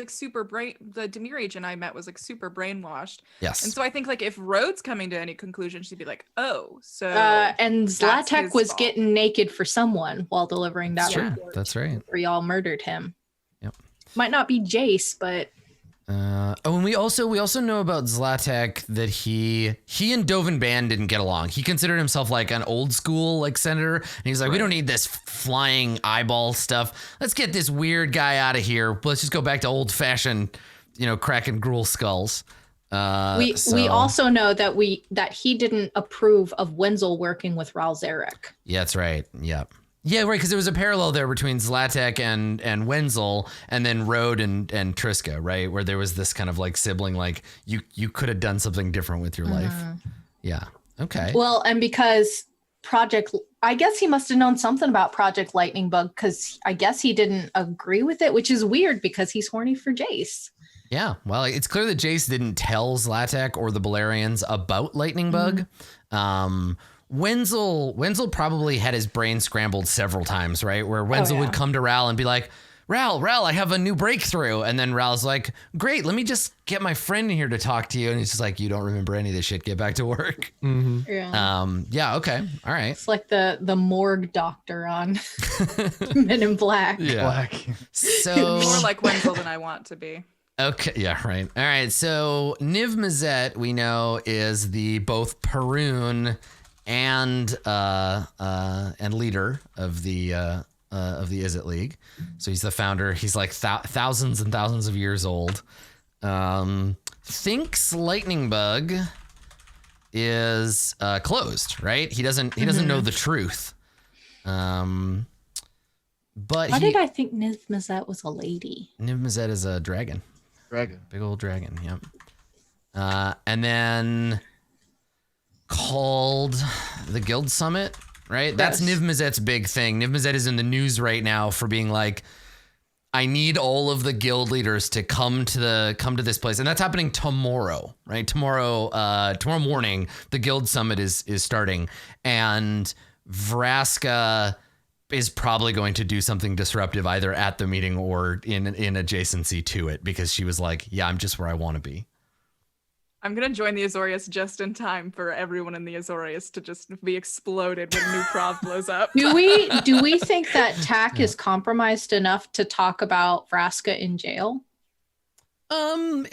super brain. The Demir agent I met was like super brainwashed, Yes. and so I think like if Rhode's coming to any conclusion, she'd be like, oh, so And that's Zlatek his was fault. getting naked for someone while delivering that That's true. report. That's right. Where y'all murdered him. Yep. Might not be Jace, but And we also know about Zlatek that he and Dovin Band didn't get along. He considered himself like an old school like senator, and he's like, we don't need this flying eyeball stuff. Let's get this weird guy out of here. Let's just go back to old fashioned, cracking gruel skulls. we So- also know that he didn't approve of Wenzel working with Ral Zarek. Yeah, that's right. Yep. Yeah, right, because there was a parallel there between Zlatek and Wenzel, and then Rode and Triska, right? Where there was this kind of like sibling, like you could have done something different with your life. Yeah. Okay. Well, and because I guess he must have known something about Project Lightning Bug because I guess he didn't agree with it, which is weird because he's horny for Jace. Yeah. Well, it's clear that Jace didn't tell Zlatek or the Belerians about Lightning Bug. Wenzel probably had his brain scrambled several times, right? Where Wenzel would come to Ral and be like, Ral, I have a new breakthrough. And then Ral's like, great, let me just get my friend here to talk to you. And he's just like, you don't remember any of this shit. Get back to work. Yeah. Yeah. Okay. All right. It's like the morgue doctor on Men in Black. Yeah. Black. So more like Wenzel than I want to be. okay. Yeah. Right. All right. So Niv Mizzet, we know, is the both Perun and leader of the Izzet League. So he's the founder. He's like thousands and thousands of years old. Thinks Lightning Bug is closed, right? He doesn't know the truth. But Why did I think Niv Mizzet was a lady? Niv Mizzet is a dragon. Dragon. Big old dragon, yep. And then called the Guild Summit, right? That's Yes. Niv Mizzet's big thing. Niv Mizzet is in the news right now for being like, I need all of the guild leaders to come to this place. And that's happening tomorrow, right? Tomorrow morning, the Guild Summit is starting. And Vraska is probably going to do something disruptive either at the meeting or in adjacency to it, because she was like, yeah, I'm just where I want to be. I'm gonna join the Azorius just in time for everyone in the Azorius to just be exploded when new Prov blows up. Do we think that Tack is compromised enough to talk about Vraska in jail? I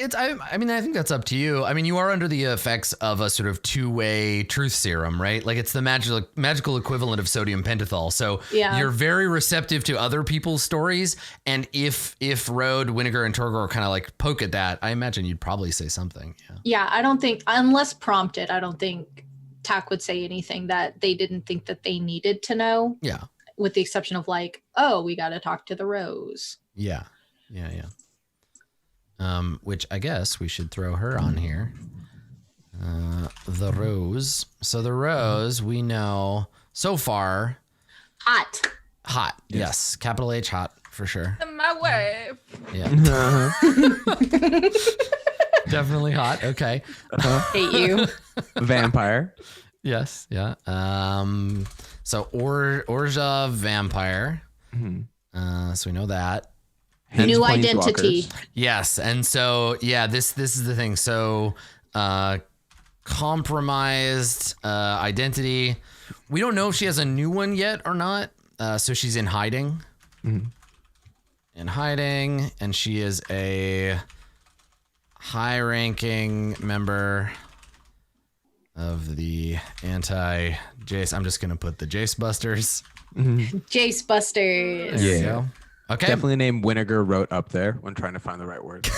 think that's up to you. I mean, you are under the effects of a sort of two-way truth serum, right? Like it's the magical equivalent of sodium pentothal. So Yeah. you're very receptive to other people's stories. And if Rode, Winnegar, and Torgor kind of like poke at that, I imagine you'd probably say something. Yeah. Yeah, I don't think, unless prompted, I don't think Tack would say anything that they didn't think that they needed to know. Yeah. With the exception of like, oh, we got to talk to the Rose. Yeah. Which I guess we should throw her on here. The Rose. So the Rose, we know so far, Hot. Yes. Capital H, hot for sure. My wife. Yeah. Definitely hot. Okay. Hate you. Vampire. Yes. Yeah. So Orja vampire. So we know that. Hence New Planeswalkers. identity. Yes. And so yeah, this is the thing. So compromised identity. We don't know if she has a new one yet or not. So she's in hiding. In hiding, and she is a high-ranking member of the anti-Jace. I'm just gonna put the Jace Busters. Jace Busters. There we go. Okay. Definitely name Winnegar wrote up there when trying to find the right word.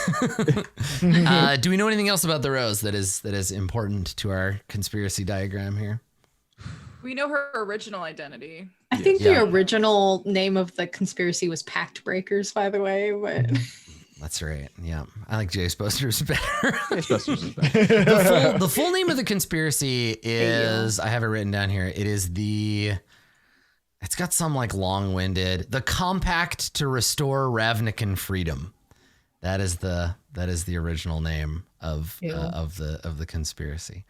Do we know anything else about the rose that is important to our conspiracy diagram here? We know her original identity. I think Yeah. the original name of the conspiracy was Pact Breakers, by the way. But That's right. Yeah, I like Jace Busters better. Ghostbusters is back. The full name of the conspiracy is, I have it written down here. It is it's got some like long-winded, the Compact to Restore Ravnican Freedom. That is the original name of the conspiracy.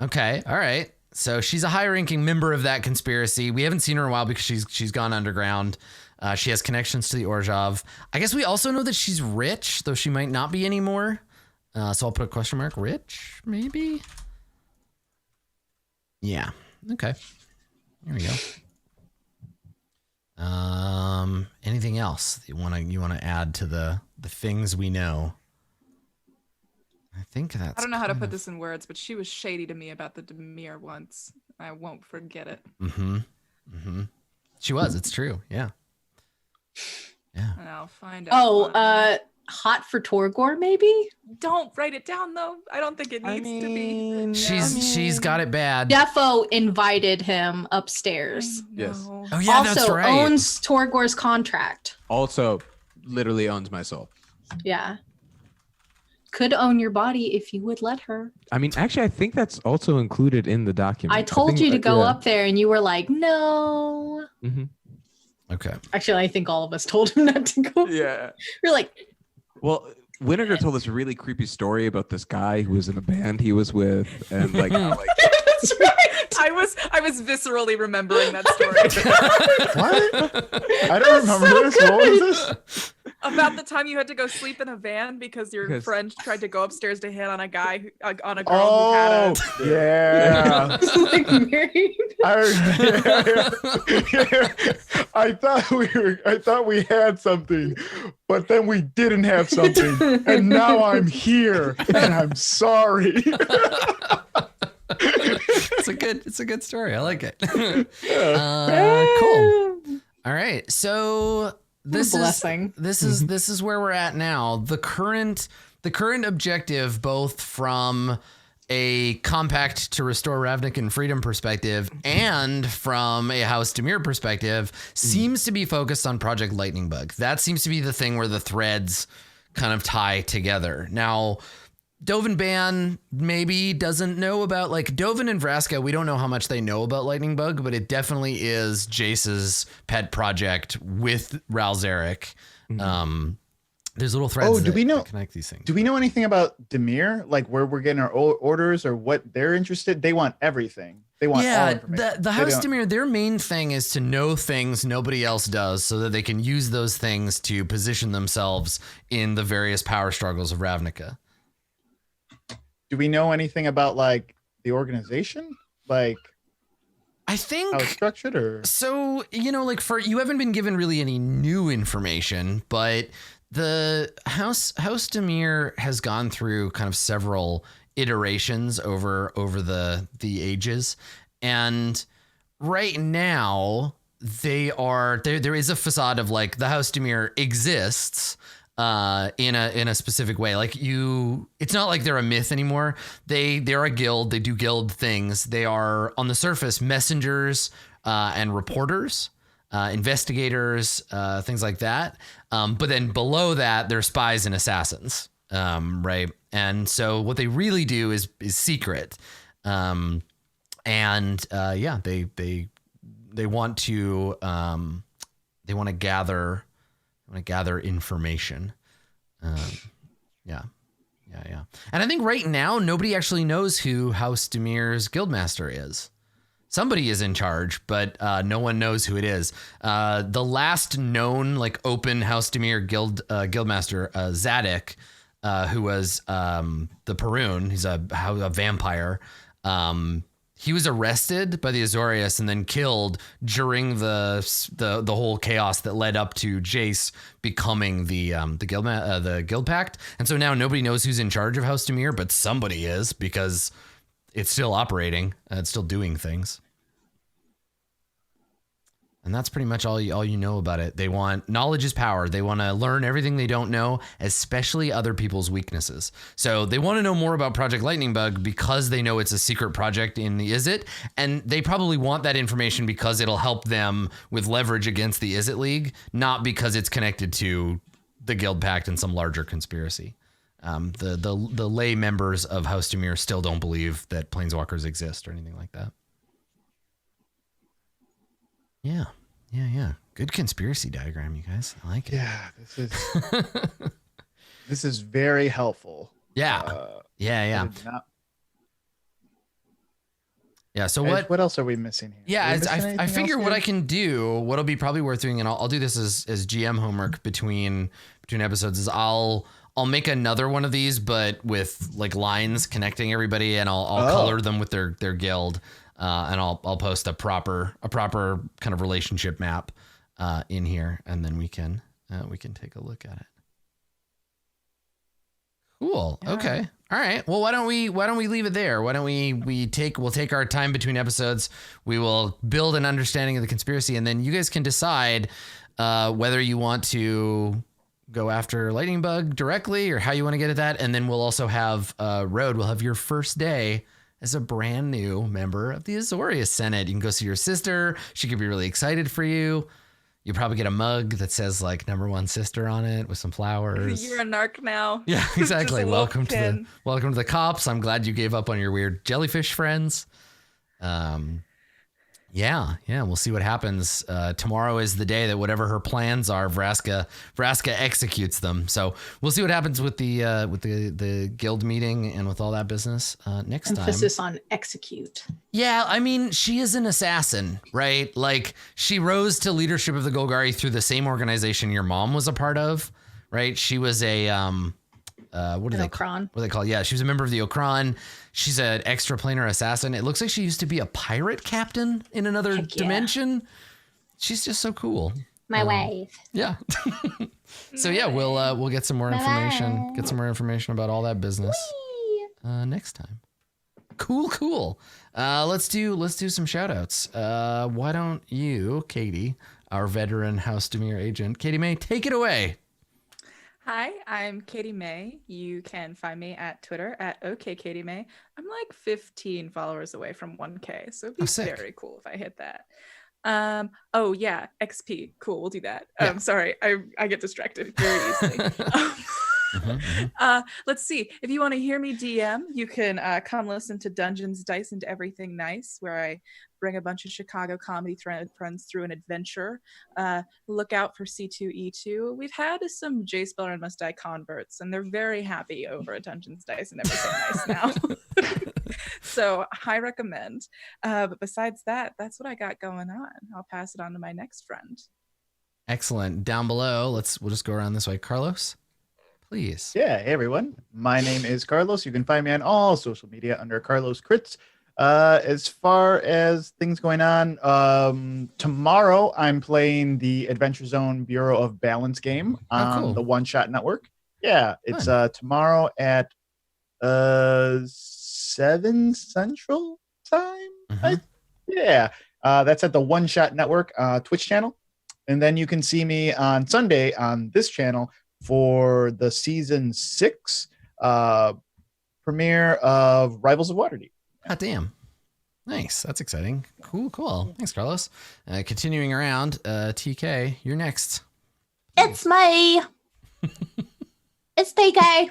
Okay. All right. So she's a high-ranking member of that conspiracy. We haven't seen her in a while because she's gone underground. She has connections to the Orzhov. I guess we also know that she's rich, though she might not be anymore. So I'll put a question mark. Rich, maybe? Yeah. Okay. There we go. Anything else that you wanna add to the things we know? I think that's. I don't know how to put this in words, but she was shady to me about the Demir once. I won't forget it. She was. It's true. Yeah. Yeah. And I'll find out. hot for Torgor, maybe? Don't write it down though. I don't think it needs to be. She's got it bad. Defo invited him upstairs. Yes. No. Oh yeah, Also that's right. owns Torgor's contract. Also, literally owns my soul. Yeah. Could own your body if you would let her. I mean, actually, I think that's also included in the document. I told think you to that- go yeah. up there and you were like, no. Mhm. Okay. Actually, I think all of us told him not to go. Yeah. We're like, Well, Winnegar told us a really creepy story about this guy who was in a band he was with, and like, how, like that's right. I was viscerally remembering that story. What? I don't remember this. What was this? About the time you had to go sleep in a van because your Because- friend tried to go upstairs to hit on a guy on a girl who had Oh, yeah. like married. I thought we had something, but then we didn't have something, and now I'm here, and I'm sorry. It's a good story. I like it. Cool. All right. So this blessing. is where we're at now. The current objective, both from a compact to restore Ravnican freedom perspective and from a House Demir perspective, seems to be focused on Project Lightning Bug. That seems to be the thing where the threads kind of tie together. Now, Dovin Ban maybe doesn't know about, like, Dovin and Vraska, we don't know how much they know about Lightning Bug, but it definitely is Jace's pet project with Ral Zarek. There's little threads that connect these things. Do we know anything about Demir? Like where we're getting our orders or what they're interested? They want everything. They want all information. The House Demir, their main thing is to know things nobody else does so that they can use those things to position themselves in the various power struggles of Ravnica. Do we know anything about like the organization? Like I think how it's structured or so, like you haven't been given really any new information, but the House Demir has gone through kind of several iterations over the ages, and right now there is a facade of like the House Demir exists in a specific way. Like it's not like they're a myth anymore. They're a guild. They do guild things. They are on the surface messengers and reporters, investigators, things like that. But then below that, they're spies and assassins, right? And so what they really do is secret. They want to gather information. Yeah. And I think right now nobody actually knows who House Demir's Guildmaster is. Somebody is in charge, but no one knows who it is. The last known like open House Demir Guildmaster, Zadok, who was the Perun, he's a vampire. he was arrested by the Azorius and then killed during the whole chaos that led up to Jace becoming the Guildpact. And so now nobody knows who's in charge of House Dimir, but somebody is, because it's still operating. It's still doing things. And that's pretty much all you know about it. They want knowledge is power. They want to learn everything they don't know, especially other people's weaknesses. So they want to know more about Project Lightning Bug because they know it's a secret project in the Izzet, and they probably want that information because it'll help them with leverage against the Izzet League, not because it's connected to the Guildpact and some larger conspiracy. The lay members of House Dimir still don't believe that Planeswalkers exist or anything like that. Yeah. Good conspiracy diagram, you guys. I like it. Yeah, this is very helpful. Yeah. Yeah. So what else are we missing here? Yeah, I figure what I can do, what'll be probably worth doing, and I'll do this as GM homework between episodes, is I'll make another one of these, but with like lines connecting everybody, and I'll color them with their guild. And I'll post a proper kind of relationship map in here, and then we can take a look at it. Cool. Yeah. Okay. All right. Well, why don't we leave it there? Why don't we'll take our time between episodes. We will build an understanding of the conspiracy, and then you guys can decide whether you want to go after Lightning Bug directly or how you want to get at that. And then we'll also have Road. We'll have your first day as a brand new member of the Azorius Senate. You can go see your sister. She could be really excited for you. You'll probably get a mug that says like #1 sister on it with some flowers. You're a narc now. Yeah, exactly. Welcome to the cops. I'm glad you gave up on your weird jellyfish friends. Yeah, we'll see what happens. Tomorrow is the day that whatever her plans are, Vraska executes them. So we'll see what happens with the guild meeting and with all that business next time. Emphasis on execute. Yeah, I mean, she is an assassin, right? Like, she rose to leadership of the Golgari through the same organization your mom was a part of, right? She was a what do they call? Yeah, she was a member of the Okran. She's an extraplanar assassin. It looks like she used to be a pirate captain in another dimension. She's just so cool. My wife. Yeah. So yeah, we'll get some more information. Get some more information about all that business next time. Cool. Let's do some shout outs. Why don't you, Katie, our veteran House Dimir agent, Katie May, take it away. Hi, I'm Katie May. You can find me at Twitter at OKKatieMay. I'm like 15 followers away from 1K, so it'd be very cool if I hit that. Oh yeah, XP. Cool, we'll do that. Yeah. Sorry, I get distracted very easily. Let's see. If you want to hear me DM, you can come listen to Dungeons, Dice, and Everything Nice, where I bring a bunch of Chicago comedy friends through an adventure. Look out for C2E2. We've had some Jace Beleren Must Die converts, and they're very happy over at Dungeons, Dice, and Everything Nice now. So I recommend. But besides that, that's what I got going on. I'll pass it on to my next friend. Excellent. Down below, we'll just go around this way. Carlos, please. Yeah, hey everyone. My name is Carlos. You can find me on all social media under Carlos Crits. As far as things going on, tomorrow I'm playing the Adventure Zone Bureau of Balance game on the One Shot Network. Yeah, it's tomorrow at 7 Central Time. That's at the One Shot Network Twitch channel. And then you can see me on Sunday on this channel for the season 6 premiere of Rivals of Waterdeep. Hot damn. Nice. That's exciting. Cool. Thanks, Carlos. Continuing around, TK, you're next. It's me. It's TK.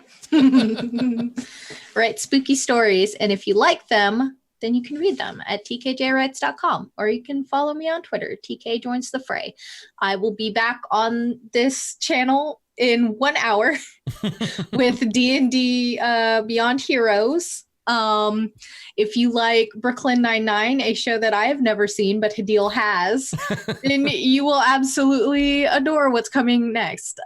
Write spooky stories, and if you like them, then you can read them at tkjwrites.com, or you can follow me on Twitter, TK Joins the Fray. I will be back on this channel in 1 hour with D&D Beyond Heroes. If you like Brooklyn Nine-Nine, a show that I have never seen, but Hadil has, then you will absolutely adore what's coming next.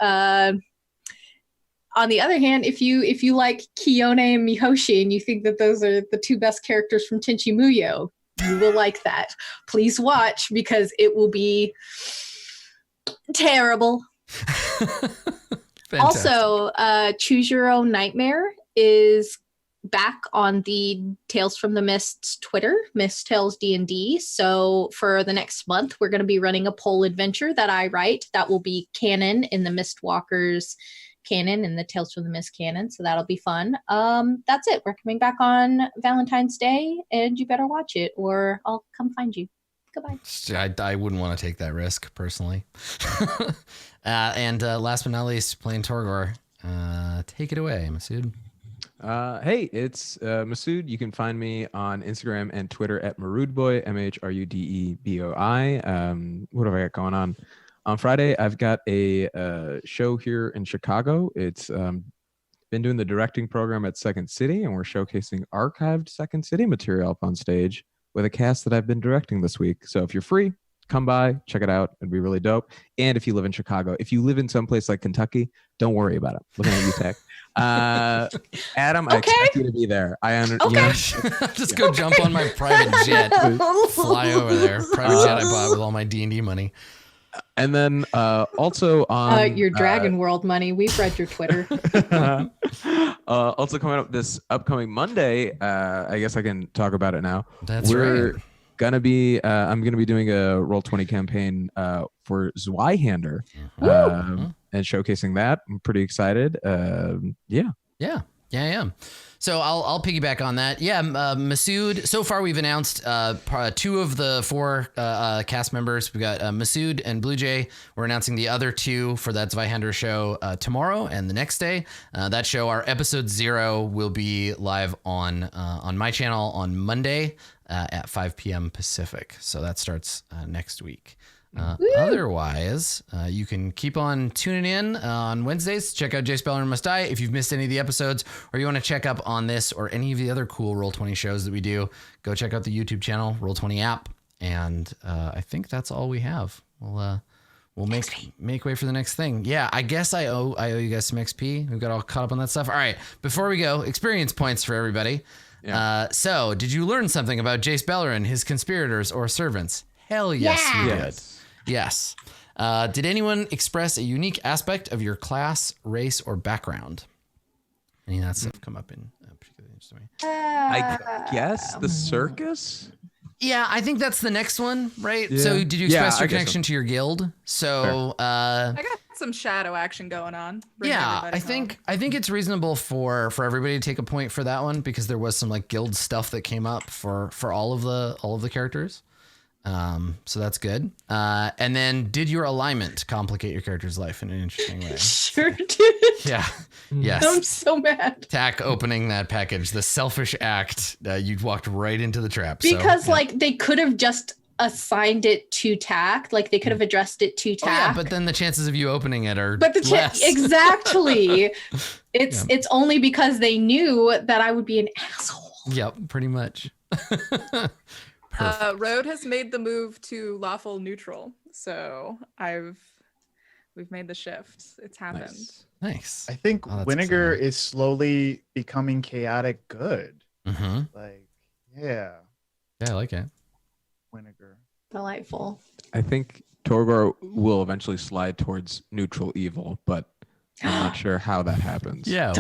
On the other hand, if you like Kione and Mihoshi and you think that those are the two best characters from Tenchi Muyo, you will like that. Please watch because it will be terrible. Also, Choose Your Own Nightmare is back on the Tales from the Mist's Twitter, Mist Tales D&D. So for the next month, we're going to be running a poll adventure that I write that will be canon in the Mistwalkers canon and the Tales from the Mist canon. So that'll be fun. That's it. We're coming back on Valentine's Day, and you better watch it or I'll come find you. Goodbye. I wouldn't want to take that risk personally. And last but not least, playing Torgor. Take it away, Masood. Hey, it's Masood. You can find me on Instagram and Twitter at Marudeboy, MHRUDEBOI. What have I got going on? On Friday, I've got a show here in Chicago. It's been doing the directing program at Second City, and we're showcasing archived Second City material up on stage with a cast that I've been directing this week. So if you're free, come by, check it out. It'd be really dope. And if you live in Chicago, if you live in some place like Kentucky, don't worry about it. Looking at you, Tech. Adam, I expect you to be there. Just go jump on my private jet, fly over there. Private jet I bought with all my D&D money. And then also on your Dragon World money, we've read your Twitter. Also coming up this upcoming Monday, I guess I can talk about it now. We're gonna be I'm gonna be doing a Roll20 campaign for Zweihander and showcasing that. I'm pretty excited. Yeah. So I'll piggyback on that. Yeah, Masood. So far, we've announced 2 of the 4 cast members. We got Masood and Blue Jay. We're announcing the other 2 for that Zweihander show tomorrow and the next day. That show, our episode 0, will be live on my channel on Monday at 5 p.m. Pacific. So that starts next week. Otherwise, you can keep on tuning in on Wednesdays. Check out Jace Beleren Must Die. If you've missed any of the episodes or you want to check up on this or any of the other cool Roll20 shows that we do, go check out the YouTube channel, Roll20 app. And I think that's all we have. We'll make way for the next thing. Yeah, I guess I owe you guys some XP. We've got all caught up on that stuff. All right, before we go, experience points for everybody. Yeah. So did you learn something about Jace Beleren, his conspirators or servants? Hell yes, you did. Yes. Did anyone express a unique aspect of your class, race, or background? Any of that stuff come up in particularly interesting way? I guess the circus? Yeah, I think that's the next one, right? Yeah. So did you express your connection to your guild? So I got some shadow action going on. I think it's reasonable for everybody to take a point for that one because there was some like guild stuff that came up for all of the characters. So that's good. And then did your alignment complicate your character's life in an interesting way? Sure did. Yeah. Yes. I'm so mad. Tack opening that package, the selfish act, you walked right into the trap. Because they could have just assigned it to Tack, like they could have addressed it to Tack. Yeah, but then the chances of you opening it are less. Exactly. It's only because they knew that I would be an asshole. Yep, pretty much. Road has made the move to lawful neutral, so we've made the shift. It's happened. Nice. I think Winnegar is slowly becoming chaotic good. Mm-hmm. Yeah, I like it. Winnegar. Delightful. I think Torgor will eventually slide towards neutral evil, but I'm not sure how that happens. Yeah,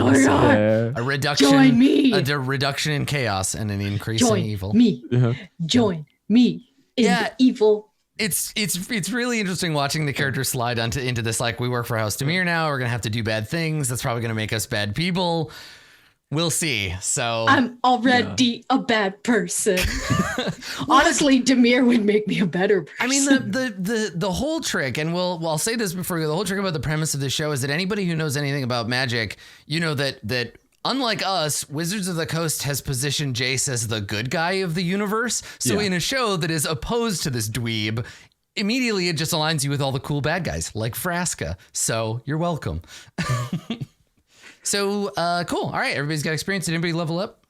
a reduction. Join me. A reduction in chaos and an increase in evil. Join me in the evil. It's really interesting watching the character slide into this. Like, we work for House Demir now. We're gonna have to do bad things. That's probably gonna make us bad people. We'll see. So I'm already a bad person. Honestly, Demir would make me a better person. I mean, the whole trick, and I'll say this before we go, the whole trick about the premise of this show is that anybody who knows anything about magic, you know that unlike us, Wizards of the Coast has positioned Jace as the good guy of the universe. So in a show that is opposed to this dweeb, immediately it just aligns you with all the cool bad guys, like Vraska. So you're welcome. So cool. All right, everybody's got experience. Did anybody level up?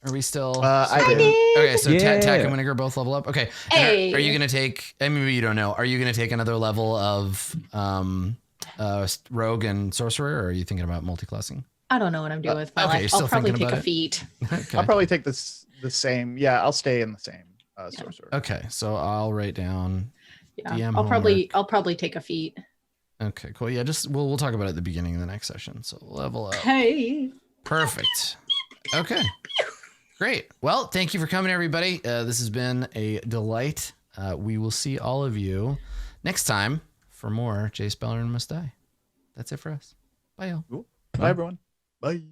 Are we still? I did. Okay, so Tack and Winnegar both level up. Okay. Hey. Are you gonna take? I mean, maybe you don't know. Are you gonna take another level of rogue and sorcerer, or are you thinking about multi-classing? I don't know what I'm doing with my okay, you're life. still I'll probably thinking take about a it? feat. Okay. I'll probably take this the same. Yeah, I'll stay in the same sorcerer. Okay, so I'll write down Yeah, DM I'll probably take a feat. Okay, cool. Yeah, just we'll talk about it at the beginning of the next session. So level up. Hey. Perfect. Okay. Great. Well, thank you for coming, everybody. This has been a delight. We will see all of you next time for more Jace Beleren Must Die. That's it for us. Bye, y'all. Cool. Bye, everyone. Bye.